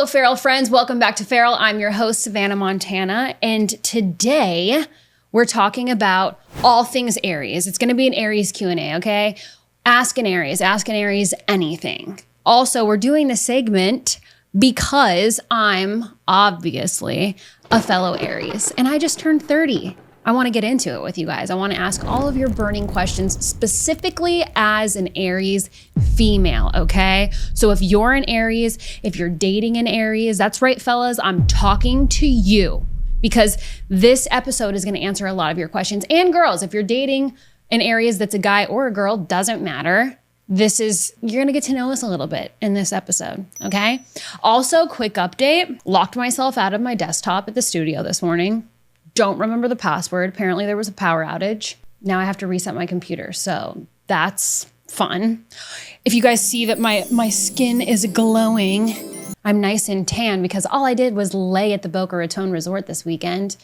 Hello, Feral friends. Welcome back to Feral. I'm your host, Savannah Montana, and today we're talking about all things Aries. It's going to be an Aries Q&A, okay? Ask an Aries anything. Also, we're doing this segment because I'm obviously a fellow Aries, and I just turned 30. I want to get into it with you guys. I want to ask all of your burning questions, specifically as an Aries female, okay? So if you're an Aries, if you're dating an Aries, that's right, fellas, I'm talking to you because this episode is going to answer a lot of your questions. And girls, if you're dating an Aries that's a guy or a girl, doesn't matter. You're going to get to know us a little bit in this episode, okay? Also, quick update, locked myself out of my desktop at the studio this morning. Don't remember the password. Apparently there was a power outage. Now I have to reset my computer. So that's fun. If you guys see that my skin is glowing, I'm nice and tan because all I did was lay at the Boca Raton Resort this weekend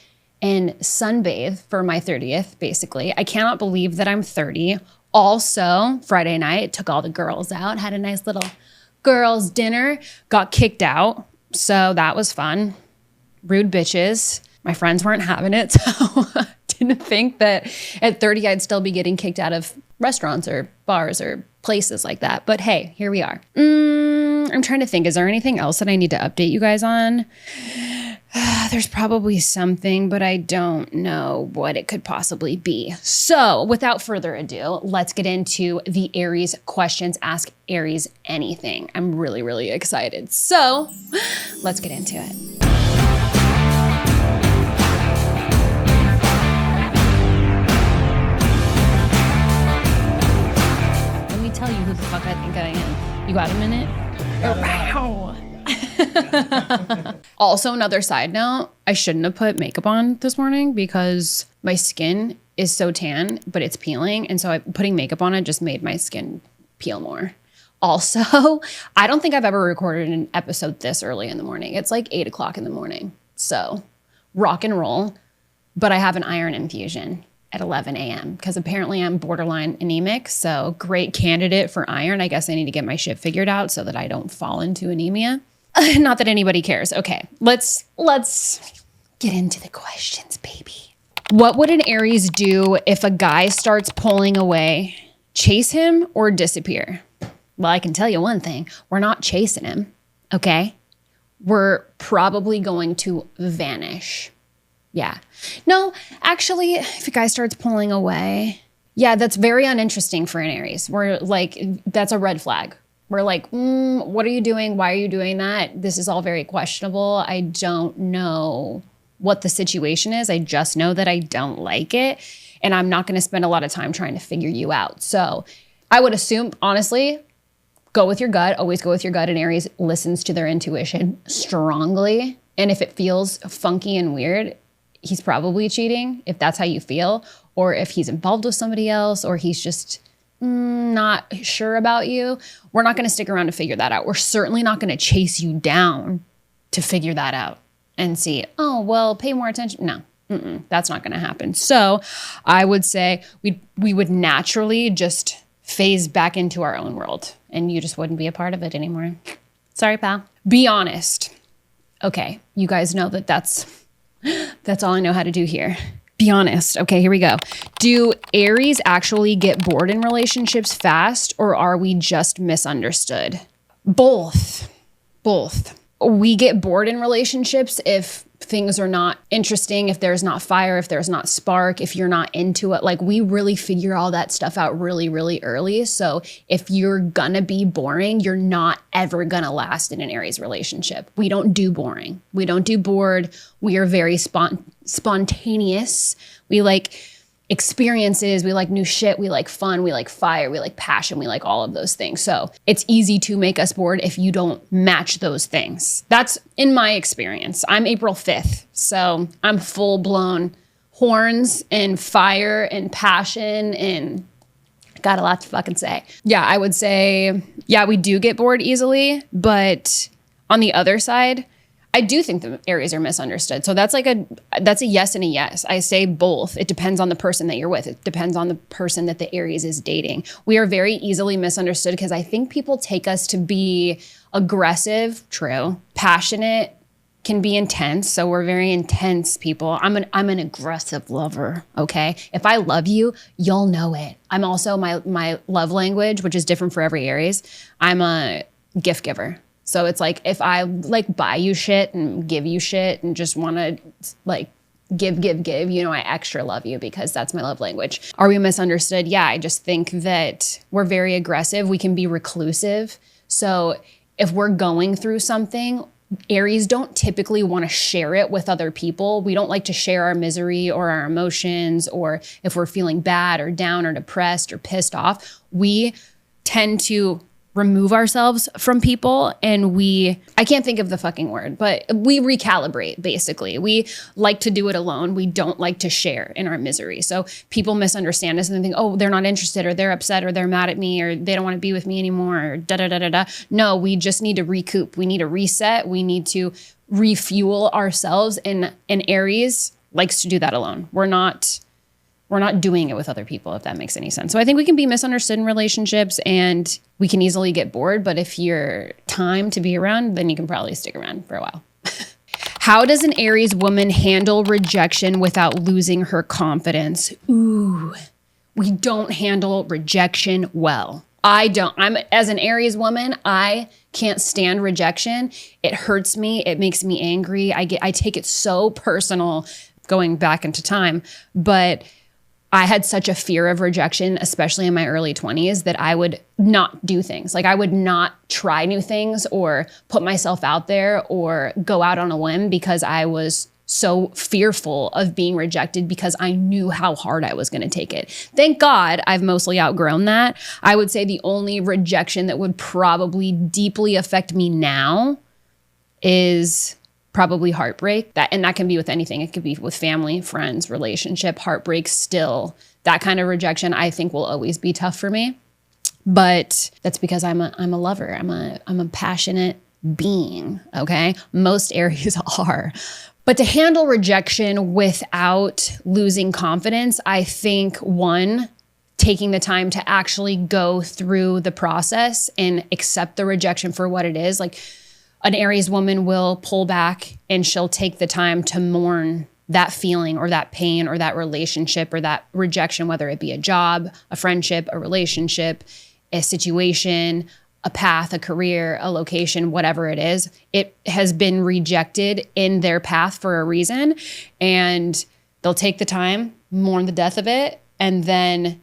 and sunbathe for my 30th, basically. I cannot believe that I'm 30. Also, Friday night, took all the girls out, had a nice little girls' dinner, got kicked out. So that was fun. Rude bitches. My friends weren't having it, so I didn't think that at 30 I'd still be getting kicked out of restaurants or bars or places like that. But hey, here we are. I'm trying to think, is there anything else that I need to update you guys on? There's probably something, but I don't know what it could possibly be. So without further ado, let's get into the Aries questions. Ask Aries anything. I'm really, really excited. So let's get into it. Tell you who the fuck I think I am. You got a minute? Also, another side note, I shouldn't have put makeup on this morning because my skin is so tan, but it's peeling. And so putting makeup on it just made my skin peel more. Also, I don't think I've ever recorded an episode this early in the morning. It's like 8 o'clock in the morning. So rock and roll, but I have an iron infusion at 11 a.m. because apparently I'm borderline anemic. So great candidate for iron. I guess I need to get my shit figured out so that I don't fall into anemia. Not that anybody cares. Okay, let's get into the questions, baby. What would an Aries do if a guy starts pulling away? Chase him or disappear? Well, I can tell you one thing. We're not chasing him, okay? We're probably going to vanish. Yeah. No, actually, if a guy starts pulling away, yeah, that's very uninteresting for an Aries. We're like, that's a red flag. We're like, what are you doing? Why are you doing that? This is all very questionable. I don't know what the situation is. I just know that I don't like it. And I'm not going to spend a lot of time trying to figure you out. So I would assume, honestly, go with your gut. Always go with your gut. And Aries listens to their intuition strongly. And if it feels funky and weird, he's probably cheating, if that's how you feel, or if he's involved with somebody else, or he's just not sure about you. We're not going to stick around to figure that out. We're certainly not going to chase you down to figure that out and see, oh, well, pay more attention. No, that's not going to happen. So I would say we would naturally just phase back into our own world, and you just wouldn't be a part of it anymore. Sorry, pal. Be honest. Okay, you guys know that's all I know how to do here. Be honest. Okay, here we go. Do Aries actually get bored in relationships fast, or are we just misunderstood? Both. We get bored in relationships if things are not interesting, if there's not fire, if there's not spark, if you're not into it. Like, we really figure all that stuff out really, really early. So if you're gonna be boring, you're not ever gonna last in an Aries relationship. We don't do boring. We don't do bored. We are very spontaneous. We like experiences. We like new shit. We like fun. We like fire. We like passion. We like all of those things. So it's easy to make us bored if you don't match those things. That's in my experience. I'm April 5th. So I'm full blown horns and fire and passion and got a lot to fucking say. Yeah, I would say, yeah, we do get bored easily. But on the other side, I do think that Aries are misunderstood. So that's that's a yes and a yes. I say both. It depends on the person that you're with. It depends on the person that the Aries is dating. We are very easily misunderstood because I think people take us to be aggressive, true, passionate, can be intense. So we're very intense people. I'm an aggressive lover, okay? If I love you, you'll know it. I'm also my love language, which is different for every Aries. I'm a gift giver. So it's like if I like buy you shit and give you shit and just want to like give, you know, I extra love you because that's my love language. Are we misunderstood? Yeah, I just think that we're very aggressive. We can be reclusive. So if we're going through something, Aries don't typically want to share it with other people. We don't like to share our misery or our emotions, or if we're feeling bad or down or depressed or pissed off, we tend to remove ourselves from people and I can't think of the fucking word, but we recalibrate basically. We like to do it alone. We don't like to share in our misery. So people misunderstand us and they think, oh, they're not interested or they're upset or they're mad at me or they don't want to be with me anymore or da-da-da-da-da. No, we just need to recoup. We need to reset. We need to refuel ourselves. And Aries likes to do that alone. We're not doing it with other people, if that makes any sense. So I think we can be misunderstood in relationships and we can easily get bored. But if you're time to be around, then you can probably stick around for a while. How does an Aries woman handle rejection without losing her confidence? Ooh, we don't handle rejection well. I don't. As an Aries woman, I can't stand rejection. It hurts me. It makes me angry. I take it so personal going back into time. But I had such a fear of rejection, especially in my early 20s, that I would not do things. Like I would not try new things or put myself out there or go out on a whim because I was so fearful of being rejected because I knew how hard I was going to take it. Thank God I've mostly outgrown that. I would say the only rejection that would probably deeply affect me now is probably heartbreak. That can be with anything. It could be with family, friends, relationship, heartbreak still. That kind of rejection I think will always be tough for me. But that's because I'm a lover. I'm a passionate being, okay? Most Aries are. But to handle rejection without losing confidence, I think one, taking the time to actually go through the process and accept the rejection for what it is. Like, an Aries woman will pull back and she'll take the time to mourn that feeling or that pain or that relationship or that rejection, whether it be a job, a friendship, a relationship, a situation, a path, a career, a location, whatever it is. It has been rejected in their path for a reason. And they'll take the time, mourn the death of it, and then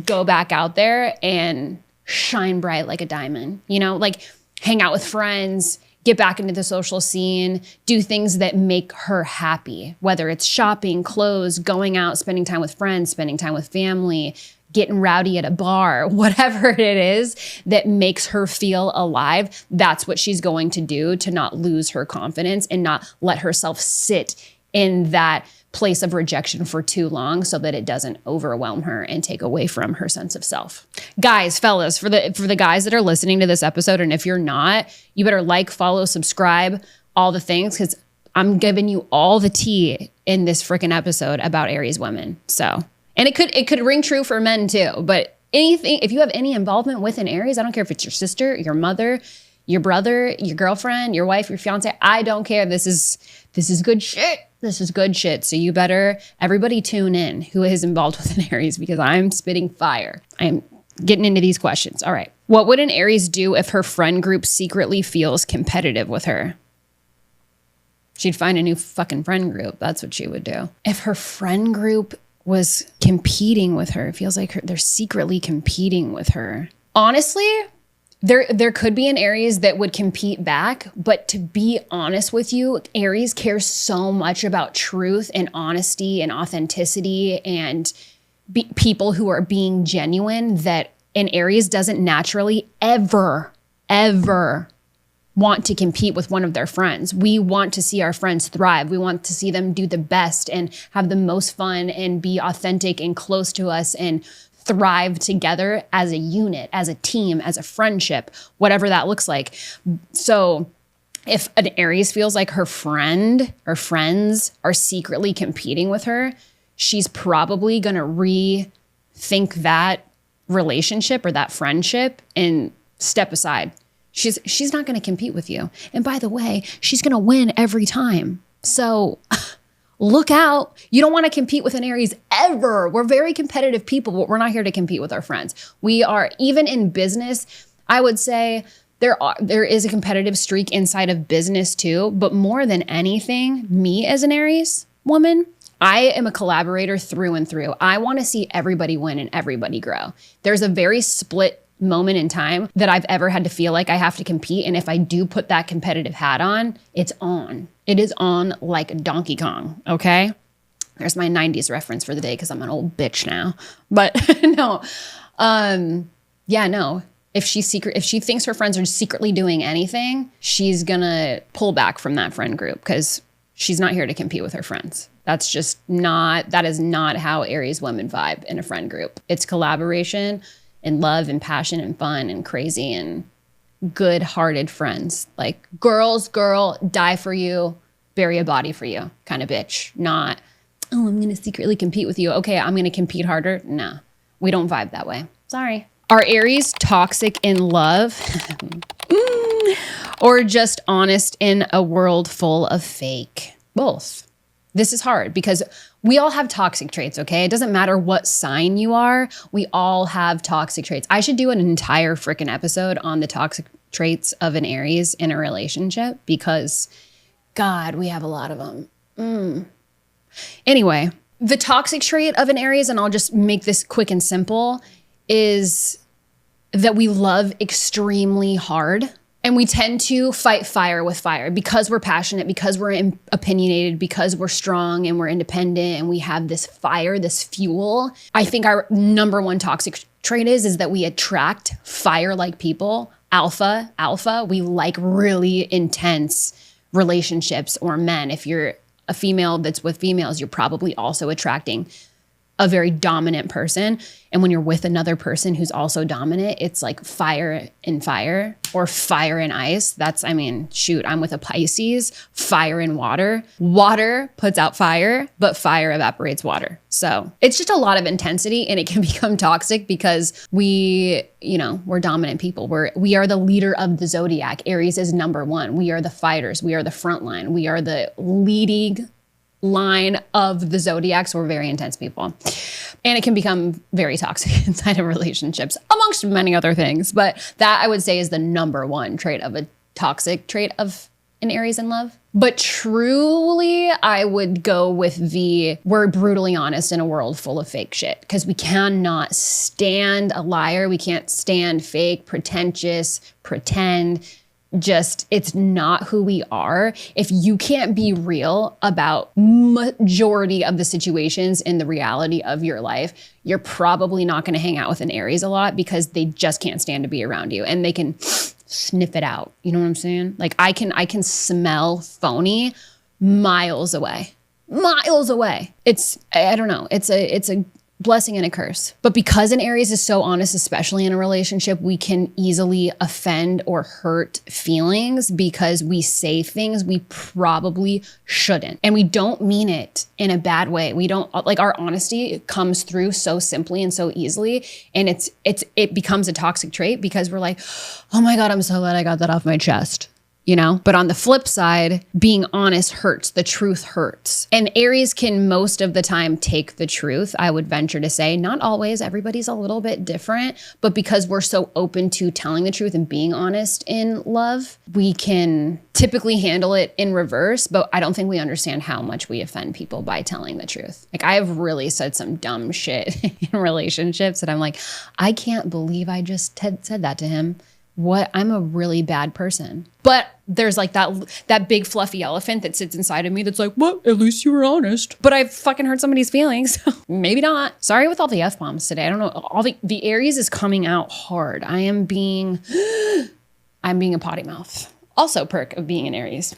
go back out there and shine bright like a diamond, you know, like hang out with friends, get back into the social scene, do things that make her happy, whether it's shopping, clothes, going out, spending time with friends, spending time with family, getting rowdy at a bar, whatever it is that makes her feel alive. That's what she's going to do to not lose her confidence and not let herself sit in that place of rejection for too long so that it doesn't overwhelm her and take away from her sense of self. Guys, fellas, for the guys that are listening to this episode, and if you're not, you better like, follow, subscribe, all the things, because I'm giving you all the tea in this freaking episode about Aries women. So, and it could ring true for men too, but anything, if you have any involvement with an Aries, I don't care if it's your sister, your mother, your brother, your girlfriend, your wife, your fiance, I don't care. This is good shit. This is good shit. So you better, everybody tune in who is involved with an Aries, because I'm spitting fire. I'm getting into these questions. All right. What would an Aries do if her friend group secretly feels competitive with her? She'd find a new fucking friend group. That's what she would do. If her friend group was competing with her, it feels like they're secretly competing with her. Honestly, There could be an Aries that would compete back, but to be honest with you, Aries cares so much about truth and honesty and authenticity and people who are being genuine that an Aries doesn't naturally ever want to compete with one of their friends. We want to see our friends thrive. We want to see them do the best and have the most fun and be authentic and close to us and thrive together as a unit, as a team, as a friendship, whatever that looks like. So if an Aries feels like her friend or friends are secretly competing with her, she's probably going to rethink that relationship or that friendship and step aside. She's not going to compete with you. And by the way, she's going to win every time. So look out. You don't want to compete with an Aries ever. We're very competitive people, but we're not here to compete with our friends. We are, even in business, I would say there is a competitive streak inside of business too, but more than anything, me as an Aries woman, I am a collaborator through and through. I want to see everybody win and everybody grow. There's a very split moment in time that I've ever had to feel like I have to compete. And if I do put that competitive hat on, it's on. It is on like Donkey Kong, okay? There's my 90s reference for the day because I'm an old bitch now. But no, no. If she thinks her friends are secretly doing anything, she's gonna pull back from that friend group because she's not here to compete with her friends. That is not how Aries women vibe in a friend group. It's collaboration and love and passion and fun and crazy and good-hearted friends. Like girl, die for you, bury a body for you kind of bitch. Not, oh, I'm gonna secretly compete with you. Okay, I'm gonna compete harder. Nah, we don't vibe that way. Sorry. Are Aries toxic in love or just honest in a world full of fake? Both. This is hard because we all have toxic traits, okay? It doesn't matter what sign you are. We all have toxic traits. I should do an entire freaking episode on the toxic traits of an Aries in a relationship because, God, we have a lot of them. Anyway, the toxic trait of an Aries, and I'll just make this quick and simple, is that we love extremely hard and we tend to fight fire with fire because we're passionate, because we're opinionated, because we're strong and we're independent and we have this fire, this fuel. I think our number one toxic trait is that we attract fire-like people, alpha. We like really intense relationships or men. If you're a female that's with females, you're probably also attracting a very dominant person. And when you're with another person who's also dominant, it's like fire and fire or fire and ice. I'm with a Pisces, fire and water. Water puts out fire, but fire evaporates water. So it's just a lot of intensity and it can become toxic because we're dominant people. We are the leader of the zodiac. Aries is number one. We are the fighters. We are the front line. We are the leading line of the zodiac. So we're very intense people. And it can become very toxic inside of relationships, amongst many other things. But that I would say is the number one trait of a toxic trait of an Aries in love. But truly, I would go with we're brutally honest in a world full of fake shit because we cannot stand a liar. We can't stand fake, pretentious, pretend. Just, it's not who we are. If you can't be real about majority of the situations in the reality of your life, you're probably not going to hang out with an Aries a lot because they just can't stand to be around you and they can sniff it out. You know what I'm saying? Like I can smell phony miles away. I don't know. It's a blessing and a curse. But because an Aries is so honest, especially in a relationship, we can easily offend or hurt feelings because we say things we probably shouldn't. And we don't mean it in a bad way. We don't, like, our honesty comes through so simply and so easily. And it becomes a toxic trait because we're like, oh my God, I'm so glad I got that off my chest. But on the flip side, being honest hurts. The truth hurts. And Aries can most of the time take the truth, I would venture to say. Not always. Everybody's a little bit different. But because we're so open to telling the truth and being honest in love, we can typically handle it in reverse. But I don't think we understand how much we offend people by telling the truth. Like, I have really said some dumb shit in relationships that I'm like, I can't believe I just said that to him. I'm a really bad person. But there's like that big fluffy elephant that sits inside of me that's like, well, at least you were honest. But I fucking hurt somebody's feelings. Maybe not. Sorry with all the F-bombs today. I don't know. All the Aries is coming out hard. I'm being a potty mouth. Also perk of being an Aries.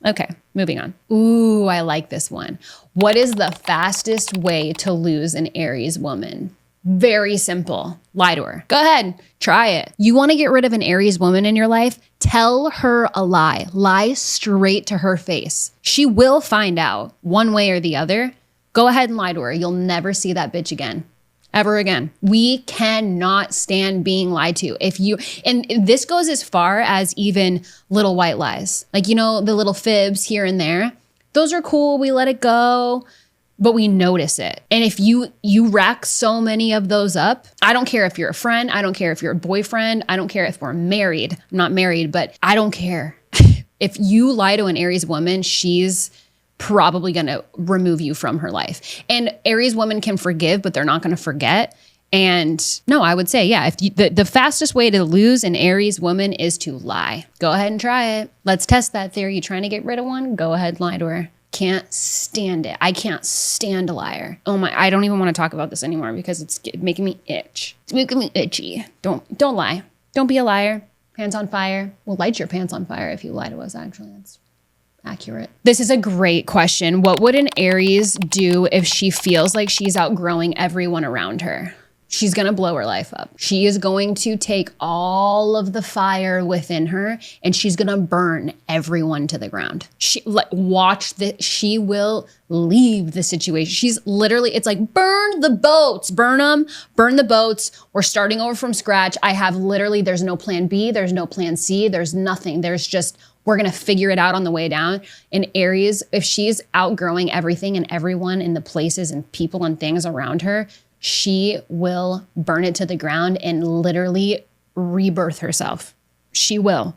Okay, moving on. Ooh, I like this one. What is the fastest way to lose an Aries woman? Very simple. Lie to her. Go ahead. Try it. You want to get rid of an Aries woman in your life? Tell her a lie. Lie straight to her face. She will find out one way or the other. Go ahead and lie to her. You'll never see that bitch again. Ever again. We cannot stand being lied to. And this goes as far as even little white lies. Like, the little fibs here and there. Those are cool. We let it go. But we notice it. And if you rack so many of those up, I don't care if you're a friend, I don't care if you're a boyfriend, I don't care if we're married. I'm not married, but I don't care. If you lie to an Aries woman, she's probably going to remove you from her life. And Aries women can forgive, but they're not going to forget. And no, I would say, yeah, the fastest way to lose an Aries woman is to lie. Go ahead and try it. Let's test that theory. You trying to get rid of one? Go ahead and lie to her. Can't stand it. I can't stand a liar. Oh my, I don't even want to talk about this anymore because it's making me itch. It's making me itchy. Don't lie. Don't be a liar. Pants on fire. We'll light your pants on fire if you lie to us, actually. That's accurate. This is a great question. What would an Aries do if she feels like she's outgrowing everyone around her? She's going to blow her life up. She is going to take all of the fire within her and she's going to burn everyone to the ground. She will leave the situation. She's literally, it's like, burn the boats, burn them, burn the boats. We're starting over from scratch. There's no plan B. There's no plan C. There's nothing. There's just, we're going to figure it out on the way down. And Aries, if she's outgrowing everything and everyone in the places and people and things around her, she will burn it to the ground and literally rebirth herself. She will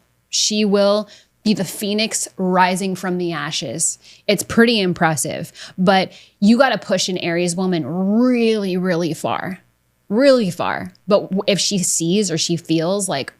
be the phoenix rising from the ashes. It's pretty impressive, but you got to push an Aries woman really, really far, really far. But if she sees or she feels like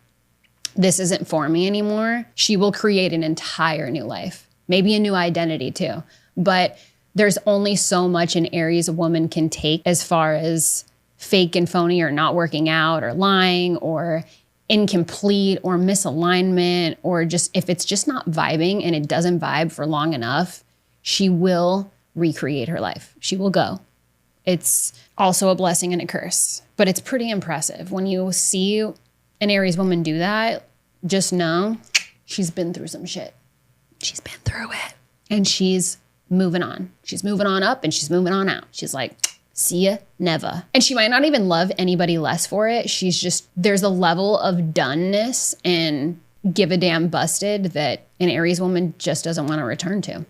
this isn't for me anymore, she will create an entire new life, maybe a new identity too. But there's only so much an Aries woman can take as far as fake and phony or not working out or lying or incomplete or misalignment, or just if it's just not vibing and it doesn't vibe for long enough, she will recreate her life. She will go. It's also a blessing and a curse, but it's pretty impressive. When you see an Aries woman do that, just know she's been through some shit. She's been through it and she's moving on. She's moving on up and she's moving on out. She's like, see ya, never. And she might not even love anybody less for it. She's just, there's a level of doneness and give a damn busted that an Aries woman just doesn't want to return to.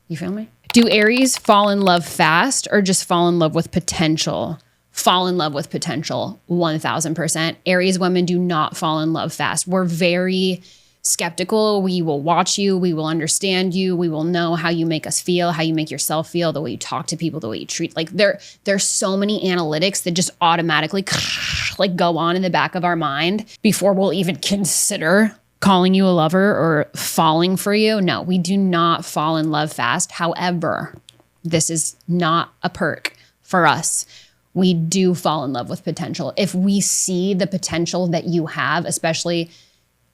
You feel me? Do Aries fall in love fast or just fall in love with potential? Fall in love with potential, 1000%. Aries women do not fall in love fast. We're very skeptical. We will watch you. We will understand you. We will know how you make us feel, how you make yourself feel, the way you talk to people, the way you treat. Like there's so many analytics that just automatically like go on in the back of our mind before we'll even consider calling you a lover or falling for you. No, we do not fall in love fast. However, this is not a perk for us. We do fall in love with potential. If we see the potential that you have, especially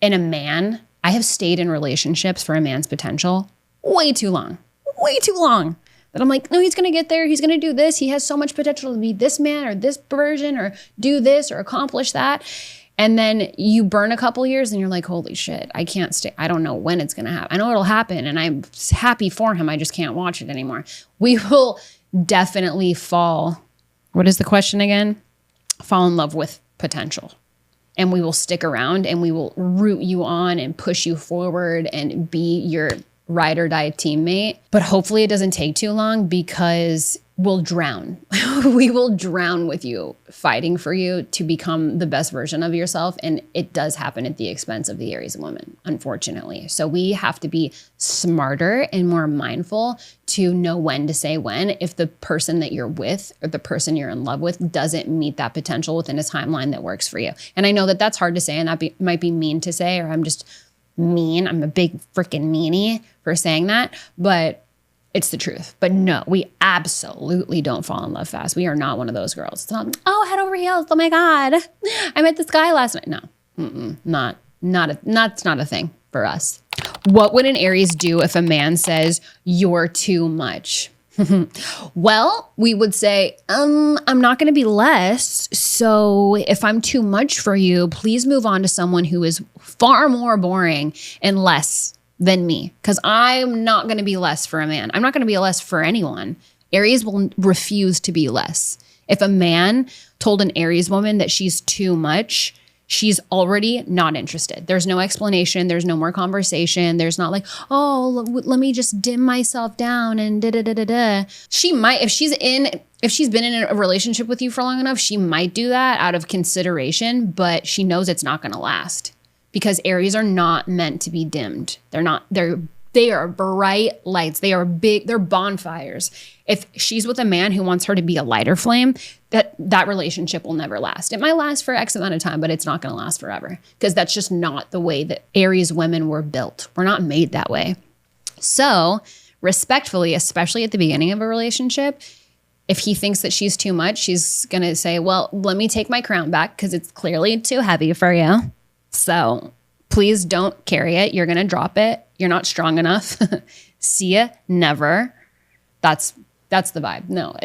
in a man, I have stayed in relationships for a man's potential way too long. That I'm like, no, he's going to get there. He's going to do this. He has so much potential to be this man or this version or do this or accomplish that. And then you burn a couple years and you're like, holy shit, I can't stay. I don't know when it's going to happen. I know it'll happen and I'm happy for him. I just can't watch it anymore. We will definitely fall. What is the question again? Fall in love with potential. And we will stick around and we will root you on and push you forward and be your ride or die teammate. But hopefully it doesn't take too long because we'll drown. We will drown with you, fighting for you to become the best version of yourself. And it does happen at the expense of the Aries woman, unfortunately. So we have to be smarter and more mindful to know when to say when if the person that you're with or the person you're in love with doesn't meet that potential within a timeline that works for you. And I know that that's hard to say and that might be mean to say, or I'm just mean. I'm a big freaking meanie for saying that, but it's the truth. But no, we absolutely don't fall in love fast. We are not one of those girls. It's not, oh, head over heels. Oh my God. I met this guy last night. No, that's not a thing for us. What would an Aries do if a man says you're too much? Well, we would say, I'm not going to be less. So if I'm too much for you, please move on to someone who is far more boring and less than me, because I'm not going to be less for a man. I'm not going to be less for anyone. Aries will refuse to be less. If a man told an Aries woman that she's too much, she's already not interested. There's no explanation. There's no more conversation. There's not like, oh, let me just dim myself down and da-da-da-da-da. She might, if she's been in a relationship with you for long enough, she might do that out of consideration, but she knows it's not going to last, because Aries are not meant to be dimmed. They are bright lights. They are big. They're bonfires. If she's with a man who wants her to be a lighter flame, that relationship will never last. It might last for X amount of time, but it's not going to last forever, because that's just not the way that Aries women were built. We're not made that way. So respectfully, especially at the beginning of a relationship, if he thinks that she's too much, she's going to say, well, let me take my crown back because it's clearly too heavy for you. So please don't carry it. You're going to drop it. You're not strong enough. See ya, never. That's the vibe. No,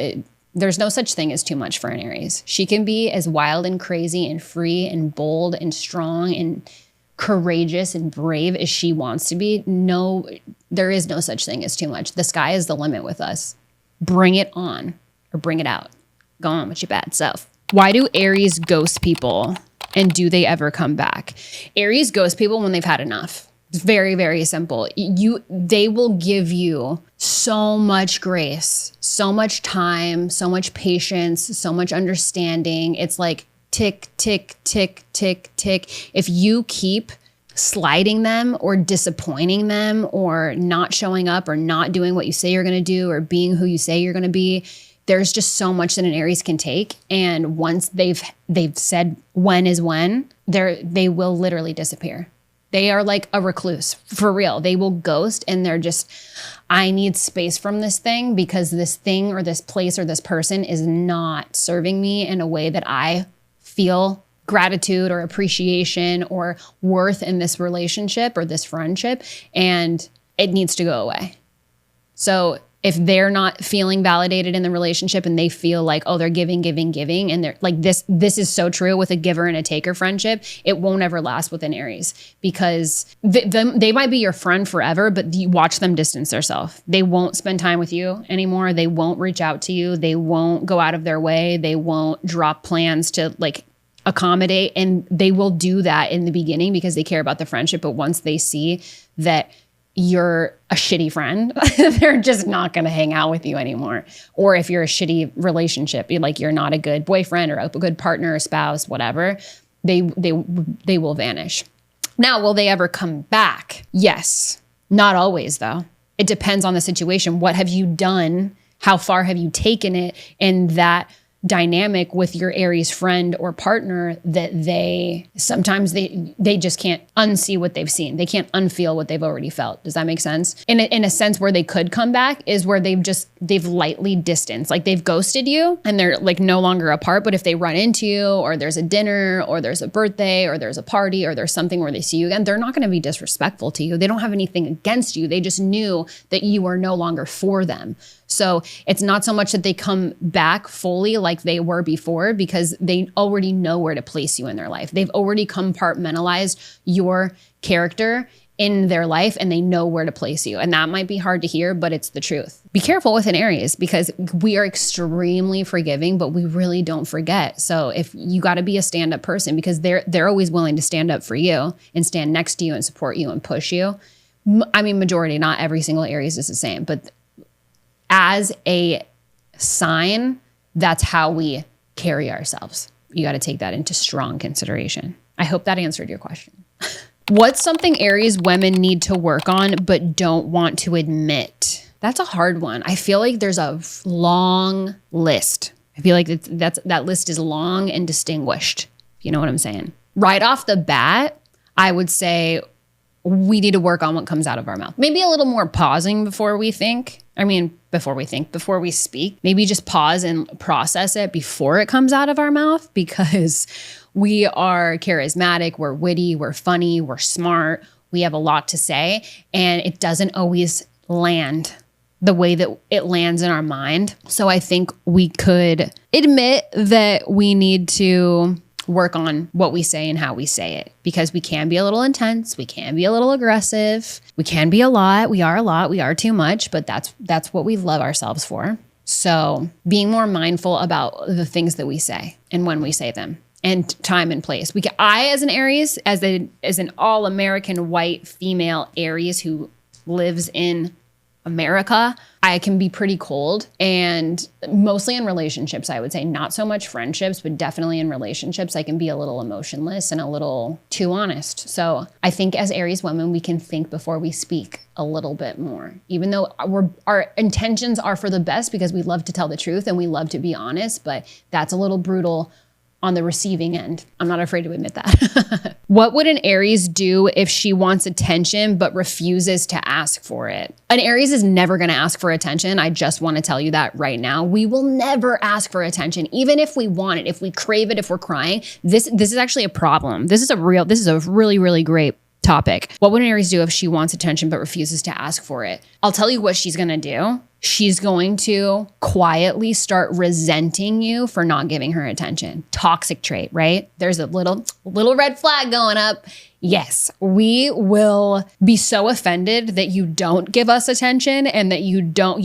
there's no such thing as too much for an Aries. She can be as wild and crazy and free and bold and strong and courageous and brave as she wants to be. No, there is no such thing as too much. The sky is the limit with us. Bring it on or bring it out. Go on with your bad self. Why do Aries ghost people, and do they ever come back? Aries ghost people when they've had enough. It's very, very simple. They will give you so much grace, so much time, so much patience, so much understanding. It's like tick, tick, tick, tick, tick. If you keep sliding them or disappointing them or not showing up or not doing what you say you're going to do or being who you say you're going to be, there's just so much that an Aries can take. And once they've said when is when, they will literally disappear. They are like a recluse, for real. They will ghost, and they're just, I need space from this thing because this thing or this place or this person is not serving me in a way that I feel gratitude or appreciation or worth in this relationship or this friendship, and it needs to go away. So if they're not feeling validated in the relationship and they feel like, oh, they're giving, and they're like, this is so true with a giver and a taker friendship, it won't ever last with an Aries, because they might be your friend forever, but you watch them distance themselves. They won't spend time with you anymore. They won't reach out to you. They won't go out of their way. They won't drop plans to like accommodate. And they will do that in the beginning because they care about the friendship. But once they see that you're a shitty friend, they're just not going to hang out with you anymore. Or if you're a shitty relationship, you're not a good boyfriend or a good partner or spouse, whatever, they will vanish. Now, will they ever come back? Yes. Not always, though. It depends on the situation. What have you done? How far have you taken it in that dynamic with your Aries friend or partner that sometimes they just can't unsee what they've seen. They can't unfeel what they've already felt. Does that make sense? In a sense where they could come back is where they've lightly distanced, like they've ghosted you and they're like no longer apart. But if they run into you or there's a dinner or there's a birthday or there's a party or there's something where they see you again, they're not going to be disrespectful to you. They don't have anything against you. They just knew that you are no longer for them. So it's not so much that they come back fully like they were before, because they already know where to place you in their life. They've already compartmentalized your character in their life and they know where to place you. And that might be hard to hear, but it's the truth. Be careful with an Aries because we are extremely forgiving, but we really don't forget. So if you got to be a stand-up person, because they're always willing to stand up for you and stand next to you and support you and push you. I mean, majority, not every single Aries is the same, but as a sign, that's how we carry ourselves. You got to take that into strong consideration. I hope that answered your question. What's something Aries women need to work on but don't want to admit? That's a hard one. I feel like there's a long list. I feel like that list is long and distinguished. You know what I'm saying? Right off the bat, I would say we need to work on what comes out of our mouth. Maybe a little more pausing before we think. Before we speak. Maybe just pause and process it before it comes out of our mouth, because we are charismatic, we're witty, we're funny, we're smart, we have a lot to say, and it doesn't always land the way that it lands in our mind. So I think we could admit that we need to work on what we say and how we say it, because we can be a little intense. We can be a little aggressive. We can be a lot. We are a lot. We are too much, but that's what we love ourselves for. So being more mindful about the things that we say and when we say them and time and place. I, as an Aries, as an all-American white female Aries who lives in America, I can be pretty cold, and mostly in relationships, I would say. Not so much friendships, but definitely in relationships, I can be a little emotionless and a little too honest. So I think as Aries women, we can think before we speak a little bit more, even though our intentions are for the best, because we love to tell the truth and we love to be honest, but that's a little brutal on the receiving end. I'm not afraid to admit that. What would an Aries do if she wants attention but refuses to ask for it? An Aries is never going to ask for attention. I just want to tell you that right now. We will never ask for attention, even if we want it, if we crave it, if we're crying. This is actually a problem. This is a really, really great topic. What would an Aries do if she wants attention but refuses to ask for it? I'll tell you what she's going to do. She's going to quietly start resenting you for not giving her attention. Toxic trait, right? There's a little red flag going up. Yes, we will be so offended that you don't give us attention and that you don't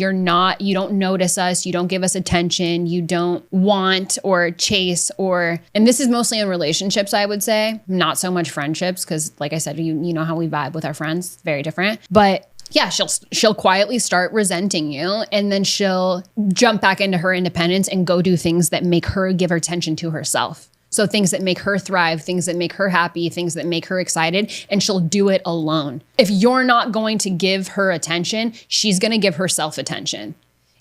notice us, you don't give us attention, you don't want or chase and this is mostly in relationships, I would say, not so much friendships, because like I said, you know how we vibe with our friends, very different. But yeah, she'll quietly start resenting you, and then she'll jump back into her independence and go do things that make her give her attention to herself. So things that make her thrive, things that make her happy, things that make her excited, and she'll do it alone. If you're not going to give her attention, she's going to give herself attention.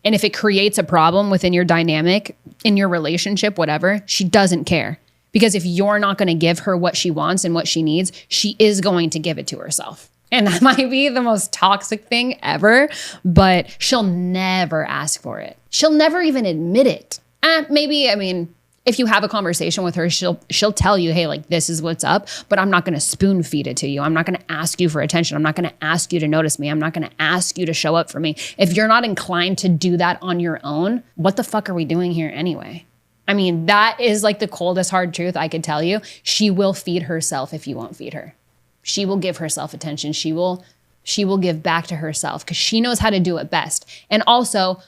And if it creates a problem within your dynamic, in your relationship, whatever, she doesn't care. Because if you're not going to give her what she wants and what she needs, she is going to give it to herself. And that might be the most toxic thing ever, but she'll never ask for it. She'll never even admit it. If you have a conversation with her, she'll tell you, hey, like, this is what's up, but I'm not going to spoon feed it to you. I'm not going to ask you for attention. I'm not going to ask you to notice me. I'm not going to ask you to show up for me. If you're not inclined to do that on your own, what the fuck are we doing here anyway? I mean, that is like the coldest hard truth I could tell you. She will feed herself if you won't feed her. She will give herself attention. She will give back to herself because she knows how to do it best. And also,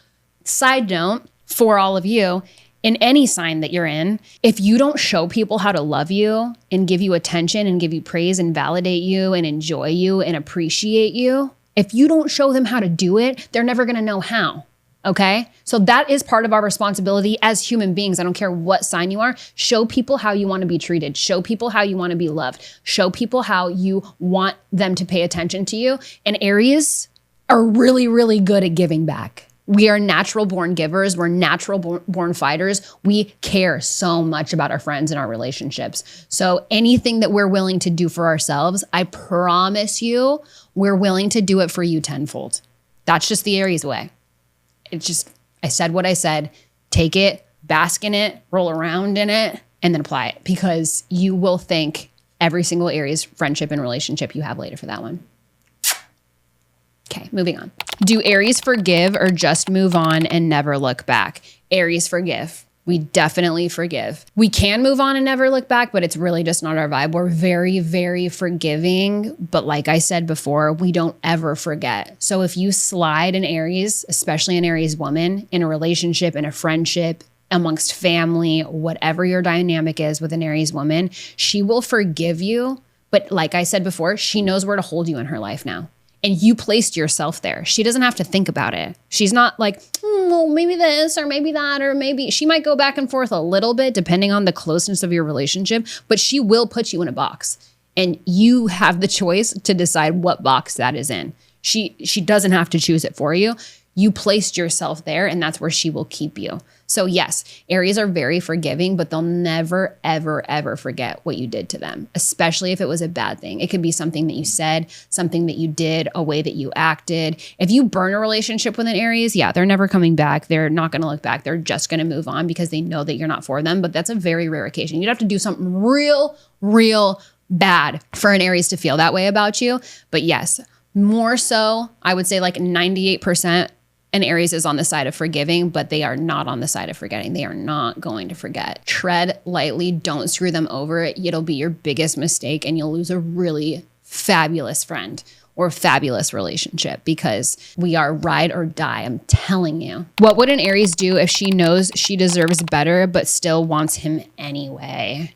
side note for all of you, in any sign that you're in, if you don't show people how to love you and give you attention and give you praise and validate you and enjoy you and appreciate you, if you don't show them how to do it, they're never going to know how. Okay? So that is part of our responsibility as human beings. I don't care what sign you are. Show people how you want to be treated. Show people how you want to be loved. Show people how you want them to pay attention to you. And Aries are really, really good at giving back. We are natural born givers. We're natural born fighters. We care so much about our friends and our relationships. So anything that we're willing to do for ourselves, I promise you, we're willing to do it for you tenfold. That's just the Aries way. It's just, I said what I said. Take it, bask in it, roll around in it, and then apply it, because you will thank every single Aries friendship and relationship you have later for that one. Okay, moving on. Do Aries forgive or just move on and never look back? Aries forgive. We definitely forgive. We can move on and never look back, but it's really just not our vibe. We're very, very forgiving. But like I said before, we don't ever forget. So if you slide an Aries, especially an Aries woman, in a relationship, in a friendship, amongst family, whatever your dynamic is with an Aries woman, she will forgive you. But like I said before, she knows where to hold you in her life now. And you placed yourself there. She doesn't have to think about it. She's not like, well, maybe this or maybe that, or maybe she might go back and forth a little bit depending on the closeness of your relationship, but she will put you in a box. And you have the choice to decide what box that is in. She doesn't have to choose it for you. You placed yourself there, and that's where she will keep you. So yes, Aries are very forgiving, but they'll never, ever, ever forget what you did to them, especially if it was a bad thing. It could be something that you said, something that you did, a way that you acted. If you burn a relationship with an Aries, yeah, they're never coming back. They're not going to look back. They're just going to move on because they know that you're not for them. But that's a very rare occasion. You'd have to do something real, real bad for an Aries to feel that way about you. But yes, more so, I would say like 98% An Aries is on the side of forgiving, but they are not on the side of forgetting. They are not going to forget. Tread lightly. Don't screw them over. It'll be your biggest mistake and you'll lose a really fabulous friend or fabulous relationship because we are ride or die. I'm telling you. What would an Aries do if she knows she deserves better but still wants him anyway?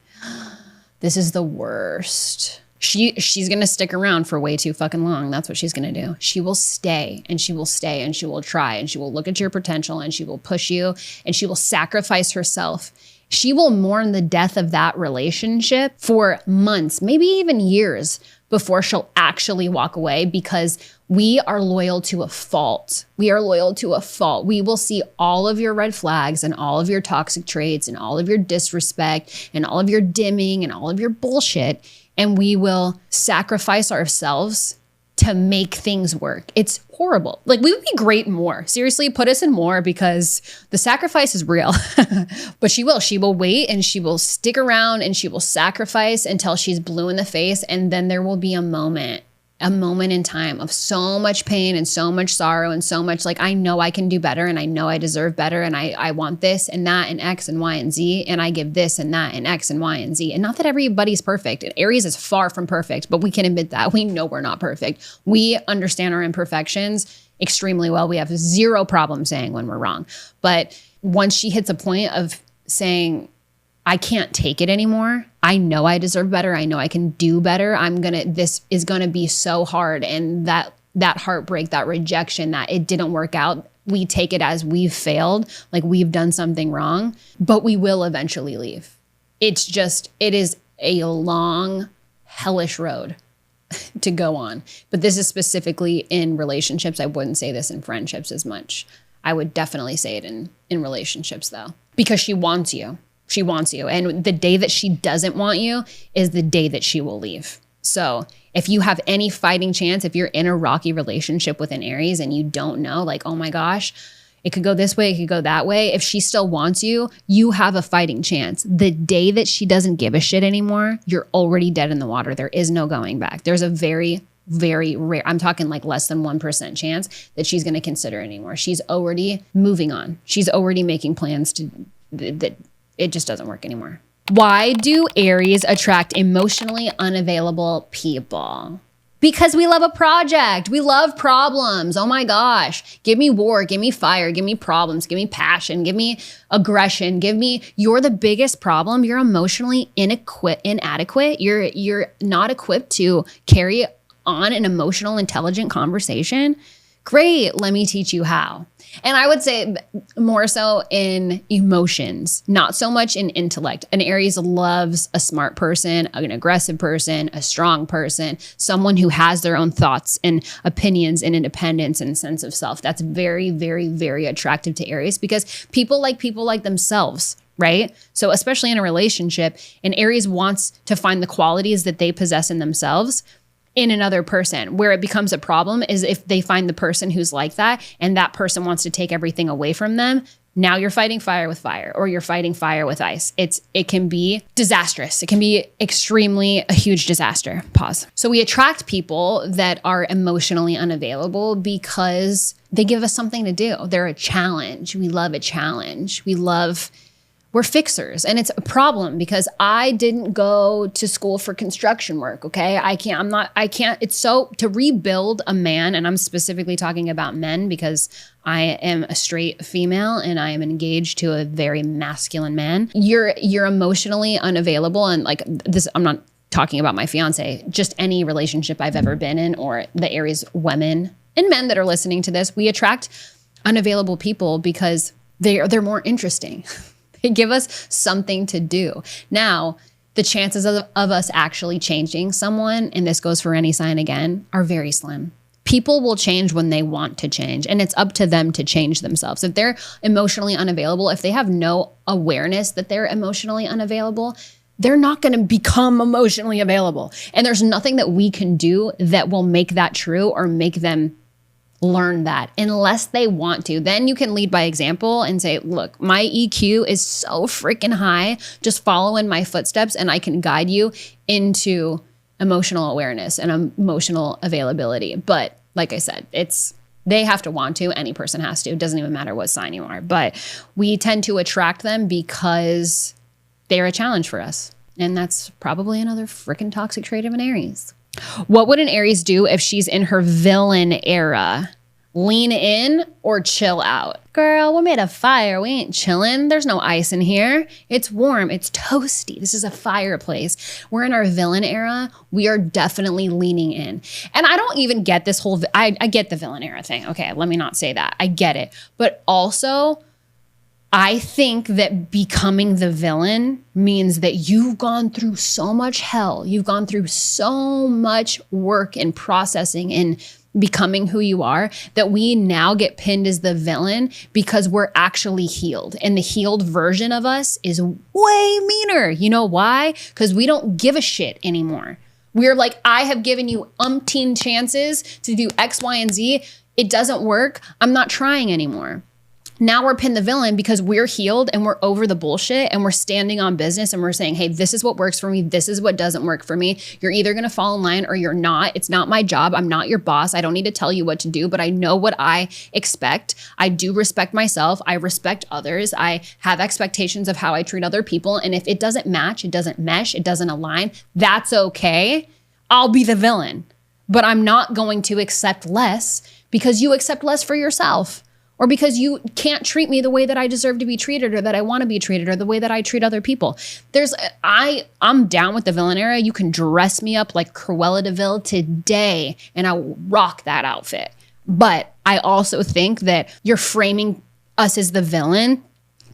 This is the worst. She's going to stick around for way too fucking long. That's what she's going to do. She will stay and she will stay and she will try and she will look at your potential and she will push you and she will sacrifice herself. She will mourn the death of that relationship for months, maybe even years before she'll actually walk away because we are loyal to a fault. We are loyal to a fault. We will see all of your red flags and all of your toxic traits and all of your disrespect and all of your dimming and all of your bullshit. And we will sacrifice ourselves to make things work. It's horrible. Like we would be great in war. Seriously, put us in war because the sacrifice is real. But she will wait and she will stick around and she will sacrifice until she's blue in the face. And then there will be a moment in time of so much pain and so much sorrow and so much like, I know I can do better and I know I deserve better and I want this and that and X and Y and Z and I give this and that and X and Y and Z. And not that everybody's perfect. Aries is far from perfect, but we can admit that. We know we're not perfect. We understand our imperfections extremely well. We have zero problem saying when we're wrong. But once she hits a point of saying, I can't take it anymore. I know I deserve better. I know I can do better. This is gonna be so hard. And that heartbreak, that rejection, that it didn't work out, we take it as we've failed, like we've done something wrong, but we will eventually leave. It is a long, hellish road to go on. But this is specifically in relationships. I wouldn't say this in friendships as much. I would definitely say it in relationships though, because she wants you. She wants you. And the day that she doesn't want you is the day that she will leave. So if you have any fighting chance, if you're in a rocky relationship with an Aries and you don't know, like, oh my gosh, it could go this way, it could go that way. If she still wants you, you have a fighting chance. The day that she doesn't give a shit anymore, you're already dead in the water. There is no going back. There's a very, very rare, I'm talking like less than 1% chance that she's going to consider anymore. She's already moving on. She's already making plans that it just doesn't work anymore. Why do Aries attract emotionally unavailable people? Because we love a project. We love problems. Oh my gosh. Give me war, give me fire, give me problems, give me passion, give me aggression, you're the biggest problem. You're emotionally inadequate. You're not equipped to carry on an emotional, intelligent conversation. Great, let me teach you how. And I would say more so in emotions, not so much in intellect. An Aries loves a smart person, an aggressive person, a strong person, someone who has their own thoughts and opinions and independence and sense of self. That's very, very, very attractive to Aries because people like themselves, right? So especially in a relationship, an Aries wants to find the qualities that they possess in themselves in another person. Where it becomes a problem is if they find the person who's like that and that person wants to take everything away from them. Now you're fighting fire with fire or you're fighting fire with ice. It can be disastrous. It can be extremely a huge disaster. Pause. So we attract people that are emotionally unavailable because they give us something to do. They're a challenge. We love a challenge. We're fixers. And it's a problem because I didn't go to school for construction work, okay? It's so, to rebuild a man, and I'm specifically talking about men because I am a straight female and I am engaged to a very masculine man. You're emotionally unavailable and like this, I'm not talking about my fiance, just any relationship I've ever been in or the Aries women and men that are listening to this, we attract unavailable people because they're more interesting. They give us something to do. Now, the chances of us actually changing someone, and this goes for any sign again, are very slim. People will change when they want to change, and it's up to them to change themselves. If they're emotionally unavailable, if they have no awareness that they're emotionally unavailable, they're not going to become emotionally available. And there's nothing that we can do that will make that true or make them learn that unless they want to. Then you can lead by example and say, look, my EQ is so freaking high. Just follow in my footsteps and I can guide you into emotional awareness and emotional availability. But like I said, it's They have to want to. Any person has to. It doesn't even matter what sign you are. But we tend to attract them because they're a challenge for us. And that's probably another freaking toxic trait of an Aries. What would an Aries do if she's in her villain era? Lean in or chill out? Girl, we're made of fire. We ain't chilling. There's no ice in here. It's warm. It's toasty. This is a fireplace. We're in our villain era. We are definitely leaning in. And I don't even get this whole, I get the villain era thing. Okay, let me not say that. I get it. But also, I think that becoming the villain means that you've gone through so much hell. You've gone through so much work and processing and becoming who you are, that we now get pinned as the villain because we're actually healed. And the healed version of us is way meaner. You know why? Because we don't give a shit anymore. We're like, I have given you umpteen chances to do X, Y, and Z. It doesn't work. I'm not trying anymore. Now we're pinned the villain because we're healed and we're over the bullshit and we're standing on business and we're saying, hey, this is what works for me. This is what doesn't work for me. You're either going to fall in line or you're not. It's not my job. I'm not your boss. I don't need to tell you what to do, but I know what I expect. I do respect myself. I respect others. I have expectations of how I treat other people. And if it doesn't match, it doesn't mesh, it doesn't align, that's okay. I'll be the villain, but I'm not going to accept less because you accept less for yourself. Or because you can't treat me the way that I deserve to be treated or that I want to be treated or the way that I treat other people. I'm down with the villain era. You can dress me up like Cruella de Vil today and I'll rock that outfit. But I also think that you're framing us as the villain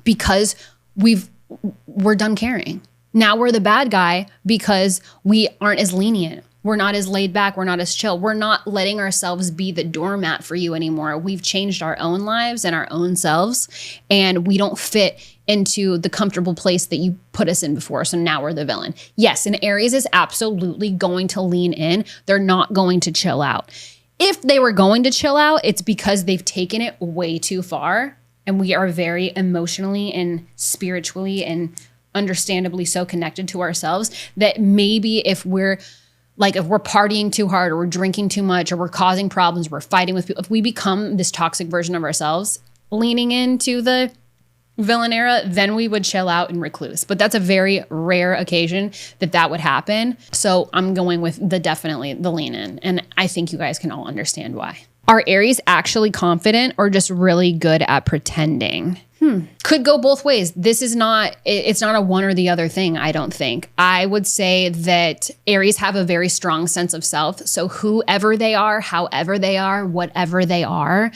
because we're done caring. Now we're the bad guy because we aren't as lenient. We're not as laid back. We're not as chill. We're not letting ourselves be the doormat for you anymore. We've changed our own lives and our own selves, and we don't fit into the comfortable place that you put us in before. So now we're the villain. Yes, an Aries is absolutely going to lean in. They're not going to chill out. If they were going to chill out, it's because they've taken it way too far, and we are very emotionally and spiritually and understandably so connected to ourselves that maybe if we're partying too hard or we're drinking too much or we're causing problems, we're fighting with people, if we become this toxic version of ourselves, leaning into the villain era, then we would chill out and recluse. But that's a very rare occasion that would happen. So I'm going with definitely the lean in. And I think you guys can all understand why. Are Aries actually confident or just really good at pretending? Could go both ways. It's not a one or the other thing, I don't think. I would say that Aries have a very strong sense of self. So whoever they are, however they are, whatever they are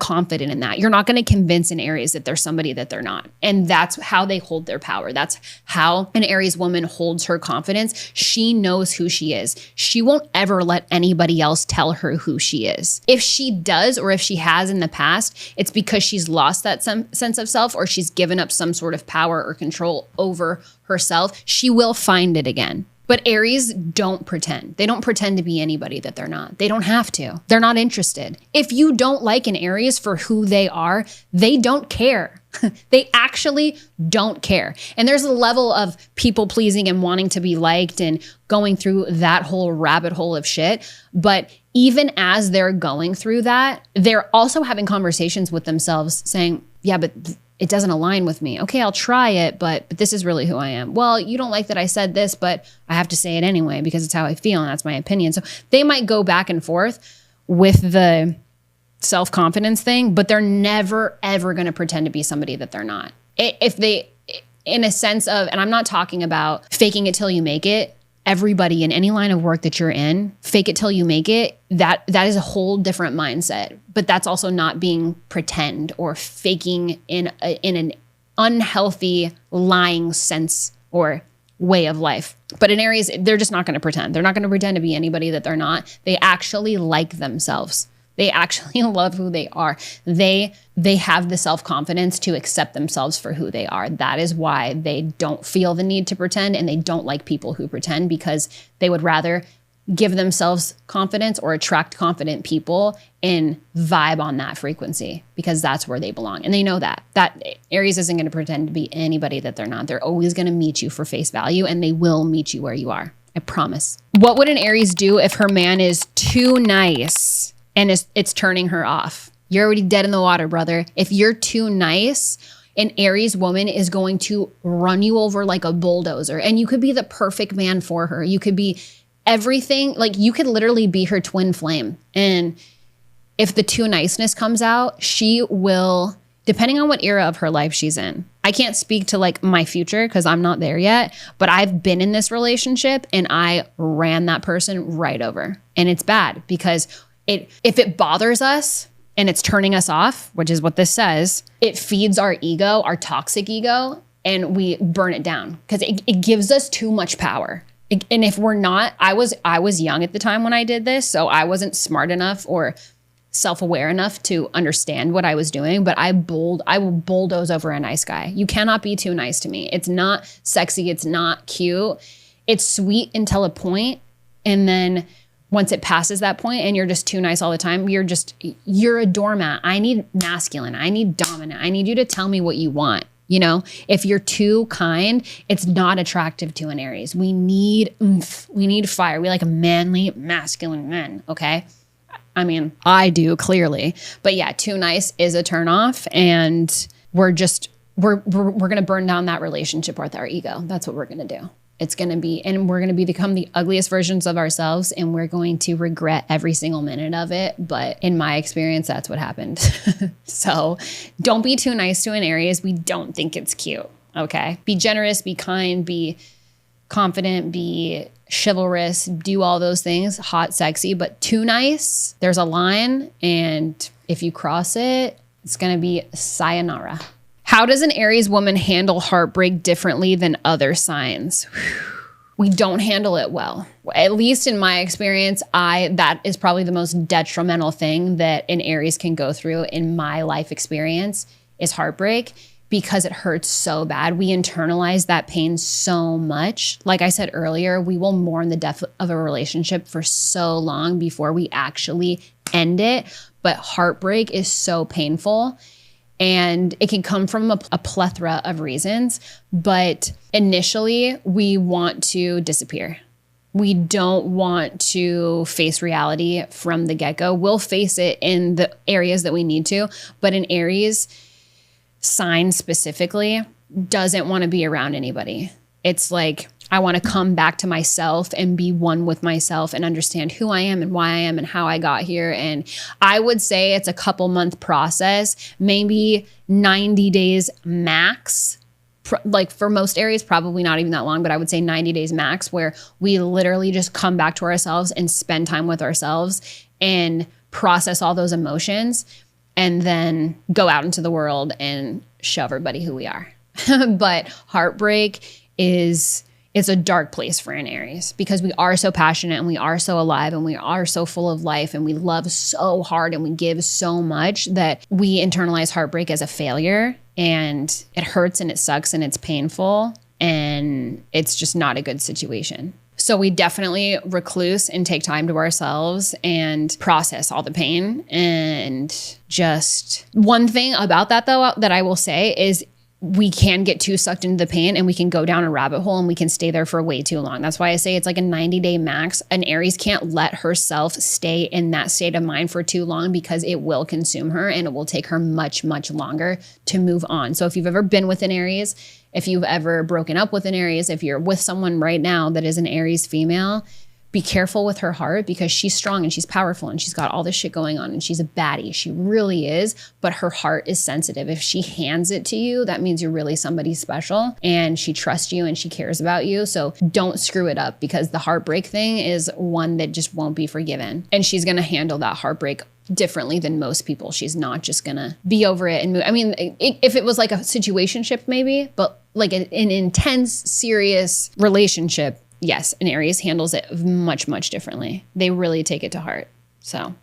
confident in that. You're not going to convince an Aries that they're somebody that they're not. And that's how they hold their power. That's how an Aries woman holds her confidence. She knows who she is. She won't ever let anybody else tell her who she is. If she does, or if she has in the past, it's because she's lost that sense of self, or she's given up some sort of power or control over herself. She will find it again. But Aries don't pretend. They don't pretend to be anybody that they're not. They don't have to. They're not interested. If you don't like an Aries for who they are, they don't care. They actually don't care. And there's a level of people pleasing and wanting to be liked and going through that whole rabbit hole of shit. But even as they're going through that, they're also having conversations with themselves saying, yeah, but it doesn't align with me. Okay, I'll try it, but this is really who I am. Well, you don't like that I said this, but I have to say it anyway because it's how I feel and that's my opinion. So they might go back and forth with the self-confidence thing, but they're never, ever going to pretend to be somebody that they're not. If they, in a sense of, and I'm not talking about faking it till you make it. Everybody in any line of work that you're in, fake it till you make it, that is a whole different mindset. But that's also not being pretend or faking in an unhealthy, lying sense or way of life. But in Aries, they're just not going to pretend. They're not going to pretend to be anybody that they're not. They actually like themselves. They actually love who they are. They have the self-confidence to accept themselves for who they are. That is why they don't feel the need to pretend, and they don't like people who pretend, because they would rather give themselves confidence or attract confident people and vibe on that frequency, because that's where they belong. And they know that Aries isn't going to pretend to be anybody that they're not. They're always going to meet you for face value, and they will meet you where you are. I promise. What would an Aries do if her man is too nice and it's turning her off. You're already dead in the water, brother. If you're too nice, an Aries woman is going to run you over like a bulldozer. And you could be the perfect man for her. You could be everything. Like you could literally be her twin flame. And if the too niceness comes out, she will, depending on what era of her life she's in. I can't speak to like my future because I'm not there yet, but I've been in this relationship and I ran that person right over. And it's bad because if it bothers us, and it's turning us off, which is what this says, it feeds our ego, our toxic ego, and we burn it down because it gives us too much power. And if we're not, I was young at the time when I did this, so I wasn't smart enough or self-aware enough to understand what I was doing, but I will bulldoze over a nice guy. You cannot be too nice to me. It's not sexy. It's not cute. It's sweet until a point, and then once it passes that point and you're just too nice all the time, you're a doormat. I need masculine. I need dominant. I need you to tell me what you want. You know, if you're too kind, it's not attractive to an Aries. We need oomph. We need fire. We like manly, masculine men. Okay. I mean, I do clearly, but yeah, too nice is a turnoff, and we're going to burn down that relationship with our ego. That's what we're going to do. It's going to be, and we're going to become the ugliest versions of ourselves, and we're going to regret every single minute of it. But in my experience, that's what happened. So don't be too nice to an Aries. We don't think it's cute. Okay. Be generous, be kind, be confident, be chivalrous, do all those things, hot, sexy, but too nice. There's a line. And if you cross it, it's going to be sayonara. How does an Aries woman handle heartbreak differently than other signs? We don't handle it well. At least in my experience, that is probably the most detrimental thing that an Aries can go through in my life experience is heartbreak, because it hurts so bad. We internalize that pain so much. Like I said earlier, we will mourn the death of a relationship for so long before we actually end it. But heartbreak is so painful. And it can come from a plethora of reasons, but initially we want to disappear. We don't want to face reality from the get-go. We'll face it in the areas that we need to, but an Aries sign specifically doesn't want to be around anybody. It's like, I want to come back to myself and be one with myself and understand who I am and why I am and how I got here. And I would say it's a couple month process, maybe 90 days max. Like for most Aries, probably not even that long, but I would say 90 days max, where we literally just come back to ourselves and spend time with ourselves and process all those emotions and then go out into the world and show everybody who we are. But heartbreak it's a dark place for an Aries because we are so passionate and we are so alive and we are so full of life and we love so hard and we give so much that we internalize heartbreak as a failure, and it hurts and it sucks and it's painful and it's just not a good situation. So we definitely recluse and take time to ourselves and process all the pain. And just one thing about that though, that I will say is we can get too sucked into the pain and we can go down a rabbit hole and we can stay there for way too long. That's why I say it's like a 90-day max. An Aries can't let herself stay in that state of mind for too long because it will consume her and it will take her much, much longer to move on. So if you've ever been with an Aries, if you've ever broken up with an Aries, if you're with someone right now that is an Aries female, be careful with her heart because she's strong and she's powerful and she's got all this shit going on and she's a baddie. She really is, but her heart is sensitive. If she hands it to you, that means you're really somebody special and she trusts you and she cares about you. So don't screw it up because the heartbreak thing is one that just won't be forgiven. And she's going to handle that heartbreak differently than most people. She's not just going to be over it and move. I mean, if it was like a situationship maybe, but like an intense, serious relationship, yes, an Aries handles it much, much differently. They really take it to heart. So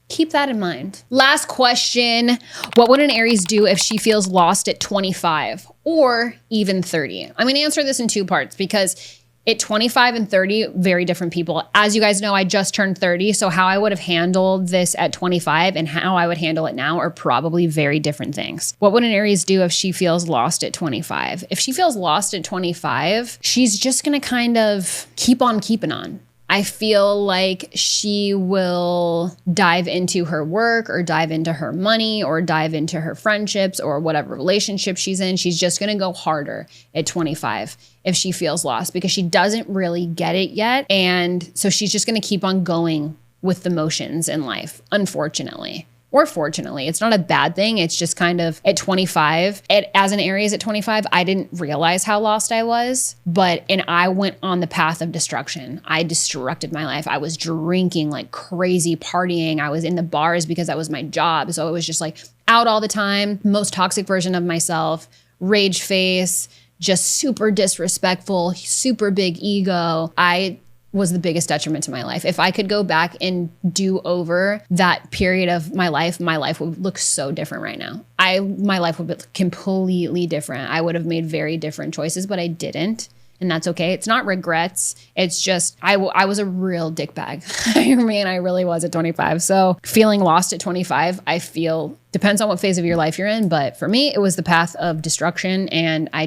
keep that in mind. Last question. What would an Aries do if she feels lost at 25 or even 30? I'm going to answer this in two parts because at 25 and 30, very different people. As you guys know, I just turned 30. So how I would have handled this at 25 and how I would handle it now are probably very different things. What would an Aries do if she feels lost at 25? If she feels lost at 25, she's just going to kind of keep on keeping on. I feel like she will dive into her work or dive into her money or dive into her friendships or whatever relationship she's in. She's just going to go harder at 25 if she feels lost because she doesn't really get it yet. And so she's just going to keep on going with the motions in life, unfortunately. Or fortunately, it's not a bad thing. It's just kind of at 25, as an Aries at 25, I didn't realize how lost I was, and I went on the path of destruction. I destructed my life. I was drinking like crazy, partying. I was in the bars because that was my job. So it was just like out all the time, most toxic version of myself, rage face, just super disrespectful, super big ego. I was the biggest detriment to my life. If I could go back and do over that period of my life would look so different right now. My life would be completely different. I would have made very different choices, but I didn't. And that's okay. It's not regrets. It's just, I was a real dickbag. I mean, I really was at 25. So feeling lost at 25, I feel, depends on what phase of your life you're in. But for me, it was the path of destruction. And I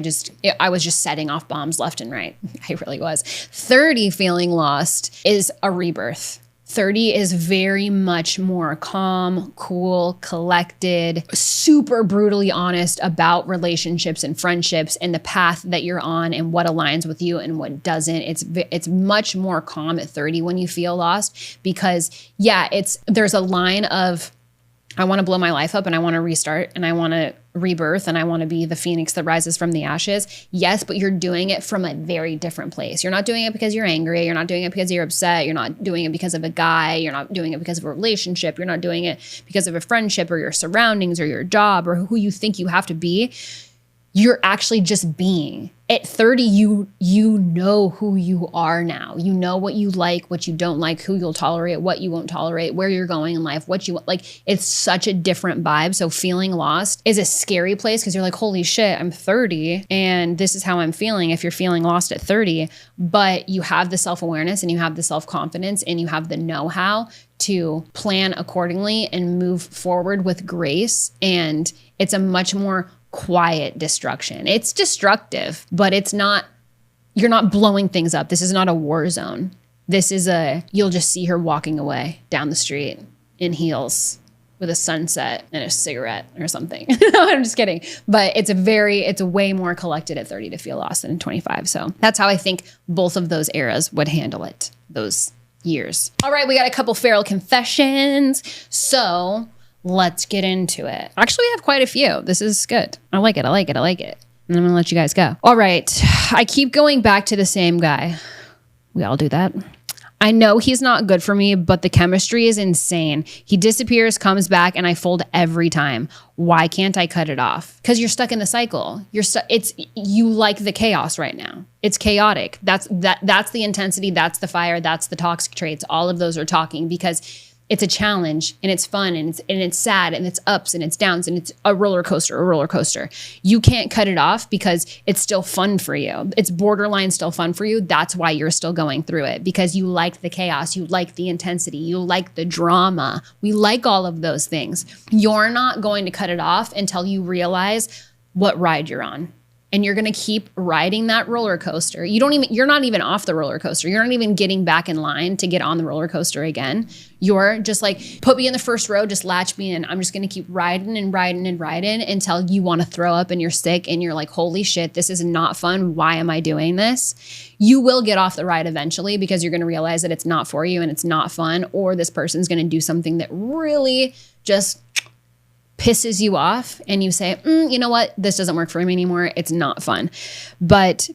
was just setting off bombs left and right. I really was. 30 feeling lost is a rebirth. 30 is very much more calm, cool, collected, super brutally honest about relationships and friendships and the path that you're on and what aligns with you and what doesn't. It's much more calm at 30 when you feel lost because there's a line of I want to blow my life up and I want to restart and I want to rebirth and I want to be the phoenix that rises from the ashes. Yes, but you're doing it from a very different place. You're not doing it because you're angry. You're not doing it because you're upset. You're not doing it because of a guy. You're not doing it because of a relationship. You're not doing it because of a friendship or your surroundings or your job or who you think you have to be. You're actually just being. At 30, you know who you are now. You know what you like, what you don't like, who you'll tolerate, what you won't tolerate, where you're going in life, what you want. Like, it's such a different vibe. So feeling lost is a scary place because you're like, holy shit, I'm 30 and this is how I'm feeling if you're feeling lost at 30. But you have the self-awareness and you have the self-confidence and you have the know-how to plan accordingly and move forward with grace. And it's a much more quiet destruction. It's destructive, but you're not blowing things up. This is not a war zone. This is you'll just see her walking away down the street in heels with a sunset and a cigarette or something. No, I'm just kidding. But it's way more collected at 30 to feel lost than 25. So that's how I think both of those eras would handle it, those years. All right, we got a couple feral confessions. So let's get into it. Actually, we have quite a few. This is good. I like it. And I'm going to let you guys go. All right. I keep going back to the same guy. We all do that. I know he's not good for me, but the chemistry is insane. He disappears, comes back, and I fold every time. Why can't I cut it off? Because you're stuck in the cycle. You like the chaos right now. It's chaotic. That's the intensity. That's the fire. That's the toxic traits. All of those are talking because it's a challenge and it's fun and it's sad and it's ups and it's downs and it's a roller coaster. You can't cut it off because it's still fun for you. It's borderline still fun for you. That's why you're still going through it because you like the chaos. You like the intensity. You like the drama. We like all of those things. You're not going to cut it off until you realize what ride you're on. And you're going to keep riding that roller coaster. You're not even off the roller coaster. You're not even getting back in line to get on the roller coaster again. You're just like, put me in the first row, just latch me in. I'm just going to keep riding until you want to throw up and you're sick and you're like, holy shit, this is not fun. Why am I doing this? You will get off the ride eventually because you're going to realize that it's not for you and it's not fun, or this person's going to do something that really just pisses you off and you say, you know what? This doesn't work for me anymore. It's not fun. But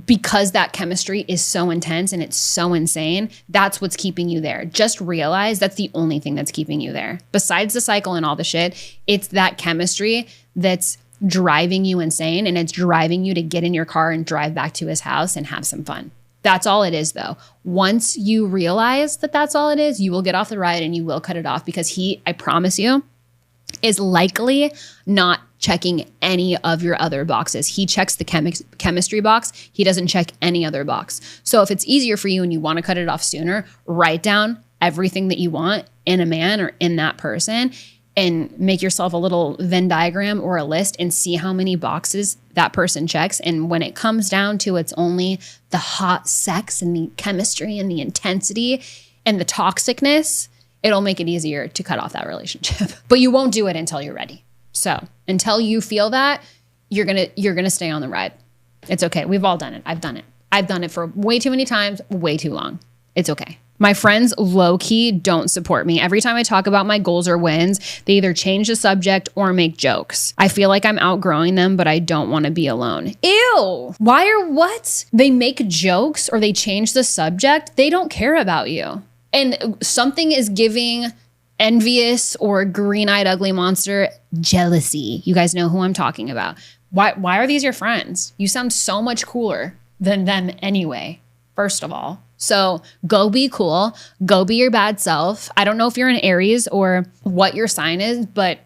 because that chemistry is so intense and it's so insane, that's what's keeping you there. Just realize that's the only thing that's keeping you there. Besides the cycle and all the shit, it's that chemistry that's driving you insane and it's driving you to get in your car and drive back to his house and have some fun. That's all it is though. Once you realize that that's all it is, you will get off the ride and you will cut it off because I promise you, is likely not checking any of your other boxes. He checks the chemistry box. He doesn't check any other box. So if it's easier for you and you want to cut it off sooner, write down everything that you want in a man or in that person and make yourself a little Venn diagram or a list and see how many boxes that person checks. And when it comes down to it's only the hot sex and the chemistry and the intensity and the toxicness, it'll make it easier to cut off that relationship. But you won't do it until you're ready. So until you feel that, you're gonna stay on the ride. It's okay. We've all done it. I've done it. I've done it for way too many times, way too long. It's okay. My friends low-key don't support me. Every time I talk about my goals or wins, they either change the subject or make jokes. I feel like I'm outgrowing them, but I don't want to be alone. Ew. Why or what? They make jokes or they change the subject. They don't care about you. And something is giving envious or green-eyed ugly monster jealousy. You guys know who I'm talking about. Why are these your friends? You sound so much cooler than them anyway, first of all. So go be cool. Go be your bad self. I don't know if you're an Aries or what your sign is, but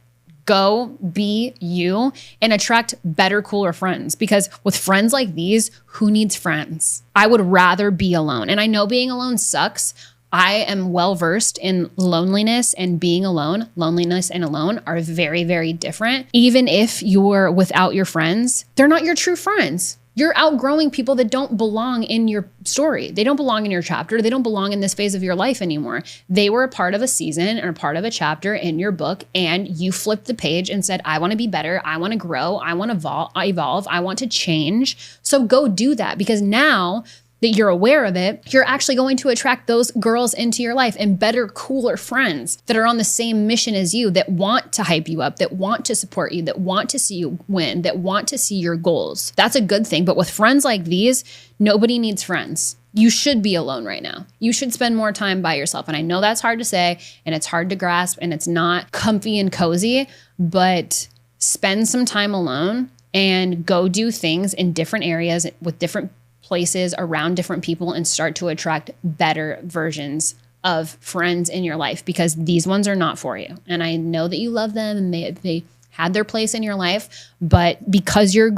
go be you and attract better, cooler friends. Because with friends like these, who needs friends? I would rather be alone. And I know being alone sucks. I am well versed in loneliness and being alone. Loneliness and alone are very, very different. Even if you're without your friends, they're not your true friends. You're outgrowing people that don't belong in your story. They don't belong in your chapter. They don't belong in this phase of your life anymore. They were a part of a season or part of a chapter in your book, and you flipped the page and said, I want to be better. I want to grow. I want to evolve. I want to change. So go do that, because now that you're aware of it, you're actually going to attract those girls into your life and better, cooler friends that are on the same mission as you, that want to hype you up, that want to support you, that want to see you win, that want to see your goals. That's a good thing. But with friends like these, nobody needs friends. You should be alone right now. You should spend more time by yourself. And I know that's hard to say, and it's hard to grasp, and it's not comfy and cozy, but spend some time alone and go do things in different areas with different places around different people and start to attract better versions of friends in your life, because these ones are not for you. And I know that you love them and they had their place in your life, but because you're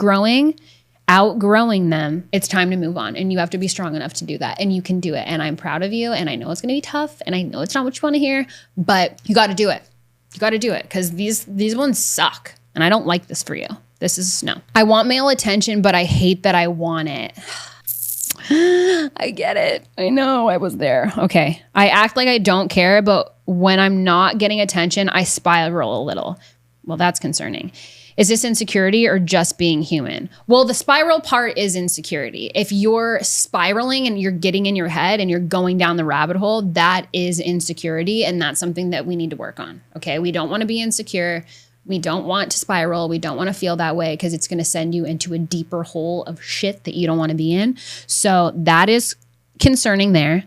outgrowing them, it's time to move on, and you have to be strong enough to do that, and you can do it. And I'm proud of you, and I know it's going to be tough, and I know it's not what you want to hear, but you got to do it. You got to do it, because these ones suck, and I don't like this for you. This is no. I want male attention, but I hate that I want it. I get it. I know, I was there. Okay. I act like I don't care, but when I'm not getting attention, I spiral a little. Well, that's concerning. Is this insecurity or just being human? Well, the spiral part is insecurity. If you're spiraling and you're getting in your head and you're going down the rabbit hole, that is insecurity. And that's something that we need to work on. Okay. We don't want to be insecure. We don't want to spiral. We don't want to feel that way, because it's going to send you into a deeper hole of shit that you don't want to be in. So that is concerning there.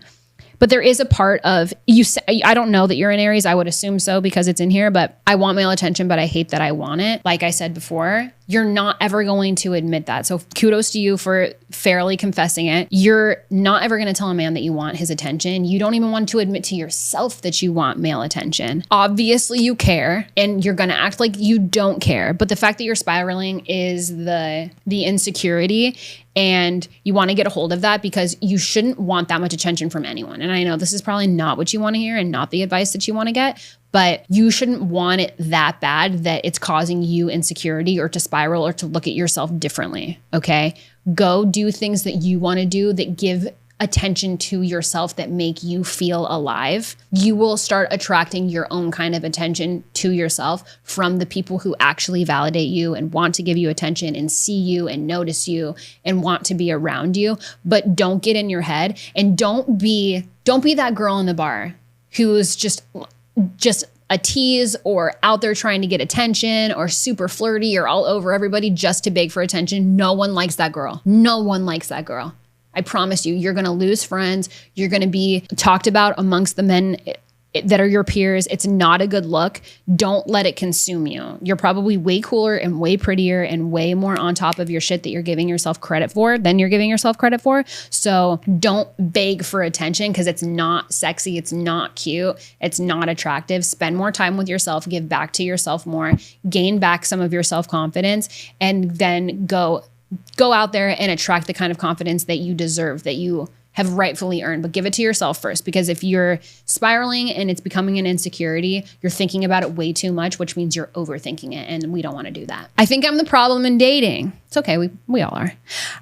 But there is a part of you. I don't know that you're an Aries. I would assume so because it's in here, but I want male attention, but I hate that I want it. Like I said before, you're not ever going to admit that. So kudos to you for fairly confessing it. You're not ever going to tell a man that you want his attention. You don't even want to admit to yourself that you want male attention. Obviously you care, and you're going to act like you don't care. But the fact that you're spiraling is the insecurity, and you want to get a hold of that, because you shouldn't want that much attention from anyone. And I know this is probably not what you want to hear and not the advice that you want to get, but you shouldn't want it that bad that it's causing you insecurity or to spiral or to look at yourself differently. Okay. Go do things that you want to do that give attention to yourself, that make you feel alive. You will start attracting your own kind of attention to yourself from the people who actually validate you and want to give you attention and see you and notice you and want to be around you. But don't get in your head, and don't be that girl in the bar who's just a tease or out there trying to get attention or super flirty or all over everybody just to beg for attention. No one likes that girl. No one likes that girl. I promise you, you're going to lose friends. You're going to be talked about amongst the men that are your peers. It's not a good look. Don't let it consume you. You're probably way cooler and way prettier and way more on top of your shit that you're giving yourself credit for than you're giving yourself credit for. So don't beg for attention, because it's not sexy. It's not cute. It's not attractive. Spend more time with yourself. Give back to yourself more. Gain back some of your self-confidence, and then go out there and attract the kind of confidence that you deserve, that you have rightfully earned, but give it to yourself first. Because if you're spiraling and it's becoming an insecurity, you're thinking about it way too much, which means you're overthinking it. And we don't want to do that. I think I'm the problem in dating. It's okay. We all are.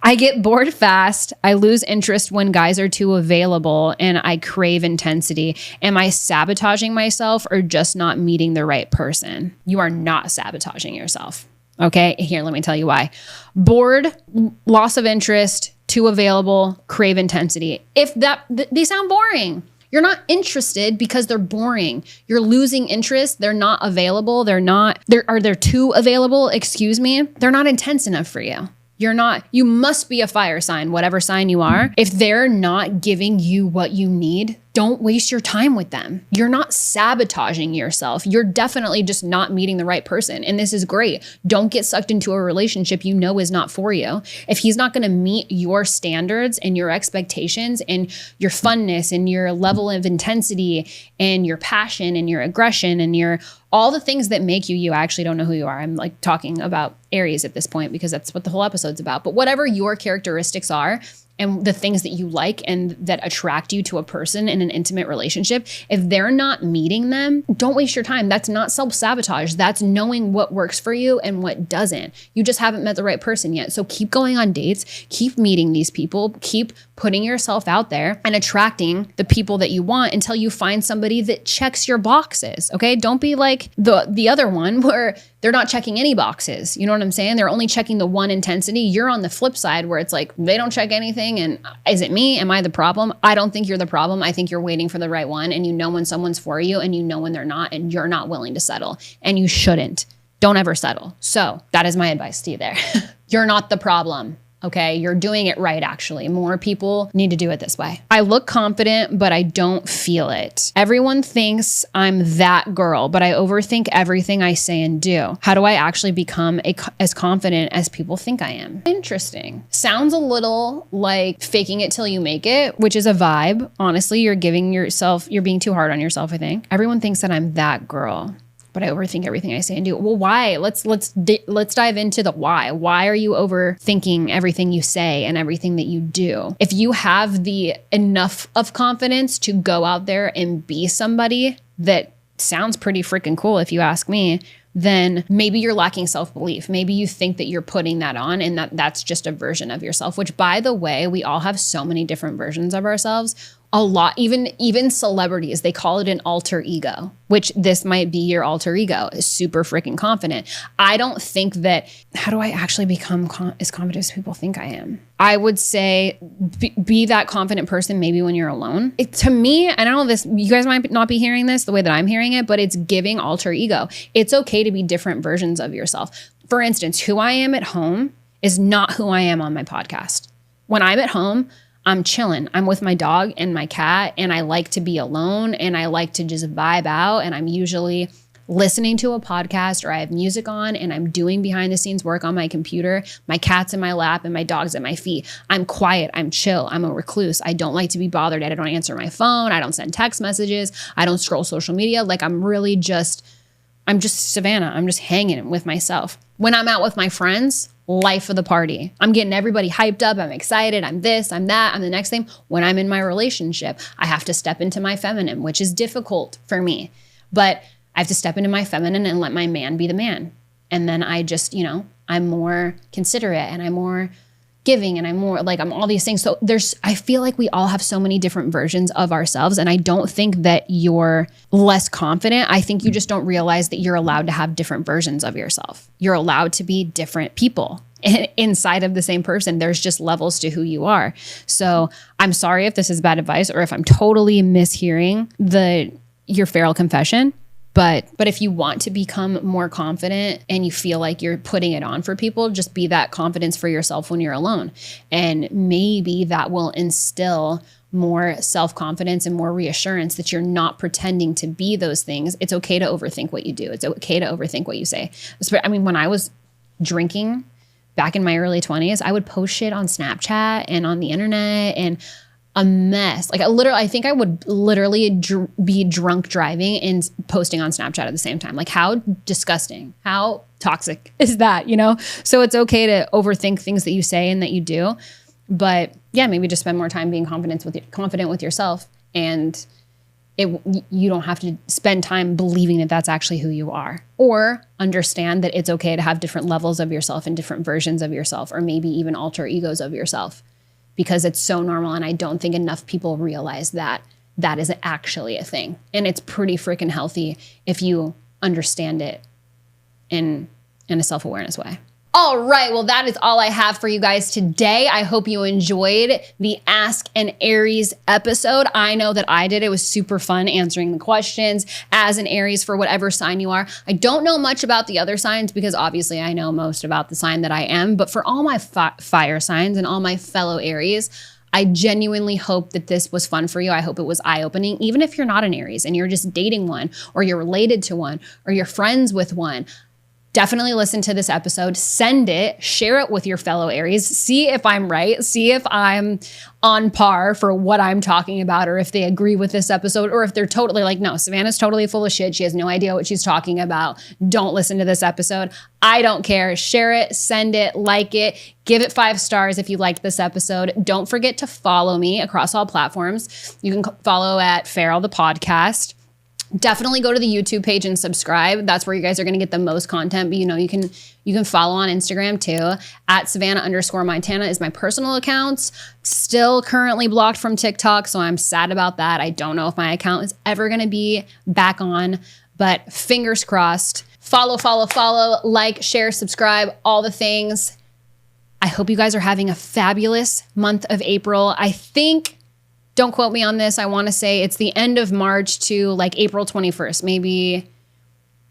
I get bored fast. I lose interest when guys are too available and I crave intensity. Am I sabotaging myself or just not meeting the right person? You are not sabotaging yourself. Okay. Here, let me tell you why. Bored, loss of interest, too available, crave intensity. If they sound boring. You're not interested because they're boring. You're losing interest. They're not available. They're too available. Excuse me. They're not intense enough for you. You must be a fire sign, whatever sign you are. If they're not giving you what you need, don't waste your time with them. You're not sabotaging yourself. You're definitely just not meeting the right person. And this is great. Don't get sucked into a relationship you know is not for you. If he's not going to meet your standards and your expectations and your funness and your level of intensity and your passion and your aggression and your all the things that make you actually don't know who you are. I'm like talking about Aries at this point because that's what the whole episode's about. But whatever your characteristics are, and the things that you like and that attract you to a person in an intimate relationship, if they're not meeting them, don't waste your time. That's not self-sabotage. That's knowing what works for you and what doesn't. You just haven't met the right person yet. So keep going on dates, keep meeting these people, keep putting yourself out there and attracting the people that you want until you find somebody that checks your boxes, okay? Don't be like the other one where they're not checking any boxes. You know what I'm saying? They're only checking the one intensity. You're on the flip side where it's like, they don't check anything. And is it me? Am I the problem? I don't think you're the problem. I think you're waiting for the right one. And you know when someone's for you and you know when they're not, and you're not willing to settle. And you shouldn't. Don't ever settle. So that is my advice to you there. You're not the problem. Okay, you're doing it right, actually. More people need to do it this way. I look confident, but I don't feel it. Everyone thinks I'm that girl, but I overthink everything I say and do. How do I actually become as confident as people think I am? Interesting. Sounds a little like faking it till you make it, which is a vibe. Honestly, you're being too hard on yourself, I think. Everyone thinks that I'm that girl, but I overthink everything I say and do. Well, why? Let's dive into the why. Why are you overthinking everything you say and everything that you do? If you have the enough of confidence to go out there and be somebody that sounds pretty freaking cool, if you ask me, then maybe you're lacking self-belief. Maybe you think that you're putting that on and that's just a version of yourself, which, by the way, we all have so many different versions of ourselves. A lot, even celebrities, they call it an alter ego, which this might be your alter ego, is super freaking confident. I don't think that, how do I actually become as confident as people think I am? I would say be that confident person maybe when you're alone. To me, I don't know this, you guys might not be hearing this the way that I'm hearing it, but it's giving alter ego. It's okay to be different versions of yourself. For instance, who I am at home is not who I am on my podcast. When I'm at home, I'm chilling. I'm with my dog and my cat, and I like to be alone, and I like to just vibe out, and I'm usually listening to a podcast or I have music on and I'm doing behind the scenes work on my computer. My cat's in my lap and my dog's at my feet. I'm quiet. I'm chill. I'm a recluse. I don't like to be bothered. I don't answer my phone. I don't send text messages. I don't scroll social media. Like I'm just Savannah. I'm just hanging with myself. When I'm out with my friends, life of the party. I'm getting everybody hyped up. I'm excited. I'm this, I'm that, I'm the next thing. When I'm in my relationship, I have to step into my feminine, which is difficult for me. But I have to step into my feminine and let my man be the man. And then I just, I'm more considerate and I'm more giving and I'm more like, I'm all these things. So I feel like we all have so many different versions of ourselves. And I don't think that you're less confident. I think you just don't realize that you're allowed to have different versions of yourself. You're allowed to be different people inside of the same person. There's just levels to who you are. So I'm sorry if this is bad advice or if I'm totally mishearing your feral confession. But if you want to become more confident and you feel like you're putting it on for people, just be that confidence for yourself when you're alone. And maybe that will instill more self-confidence and more reassurance that you're not pretending to be those things. It's okay to overthink what you do. It's okay to overthink what you say. I mean, when I was drinking back in my early 20s, I would post shit on Snapchat and on the internet and a mess. Like I think I would literally be drunk driving and posting on Snapchat at the same time. Like how disgusting, how toxic is that, So it's okay to overthink things that you say and that you do, but yeah, maybe just spend more time being confident with yourself, and you don't have to spend time believing that that's actually who you are, or understand that it's okay to have different levels of yourself and different versions of yourself, or maybe even alter egos of yourself, because it's so normal. And I don't think enough people realize that that is actually a thing. And it's pretty freaking healthy if you understand it in a self-awareness way. All right, well, that is all I have for you guys today. I hope you enjoyed the Ask an Aries episode. I know that I did. It was super fun answering the questions as an Aries for whatever sign you are. I don't know much about the other signs because obviously I know most about the sign that I am, but for all my fire signs and all my fellow Aries, I genuinely hope that this was fun for you. I hope it was eye-opening, even if you're not an Aries and you're just dating one, or you're related to one, or you're friends with one. Definitely listen to this episode, send it, share it with your fellow Aries, see if I'm right, see if I'm on par for what I'm talking about, or if they agree with this episode, or if they're totally like, no, Savannah's totally full of shit. She has no idea what she's talking about. Don't listen to this episode. I don't care. Share it, send it, like it, give it 5 stars if you liked this episode. Don't forget to follow me across all platforms. You can follow at Feral the Podcast. Definitely go to the YouTube page and subscribe. That's where you guys are going to get the most content. But you can follow on Instagram too. At Savannah_Montana is my personal accounts. Still currently blocked from TikTok, so I'm sad about that. I don't know if my account is ever going to be back on, but fingers crossed. Follow, like, share, subscribe, all the things. I hope you guys are having a fabulous month of April. I think, don't quote me on this, I want to say it's the end of March to like April 21st. Maybe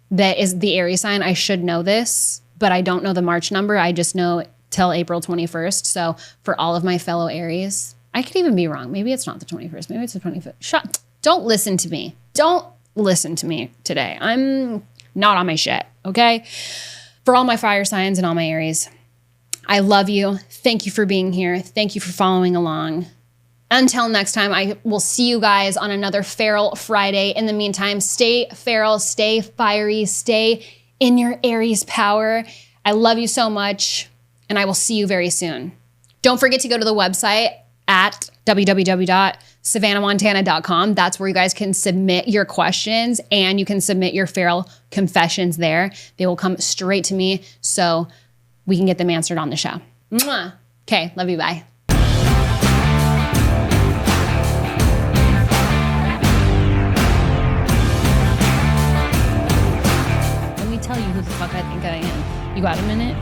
that is the Aries sign. I should know this, but I don't know the March number. I just know till April 21st. So for all of my fellow Aries, I could even be wrong. Maybe it's not the 21st. Maybe it's the 25th. Don't listen to me. Don't listen to me today. I'm not on my shit, okay? For all my fire signs and all my Aries, I love you. Thank you for being here. Thank you for following along. Until next time, I will see you guys on another Feral Friday. In the meantime, stay feral, stay fiery, stay in your Aries power. I love you so much, and I will see you very soon. Don't forget to go to the website at www.savannahmontana.com. That's where you guys can submit your questions, and you can submit your feral confessions there. They will come straight to me so we can get them answered on the show. Mwah. Okay, love you, bye. Tell you who the fuck I think I am. You got a minute?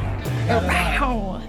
Wow.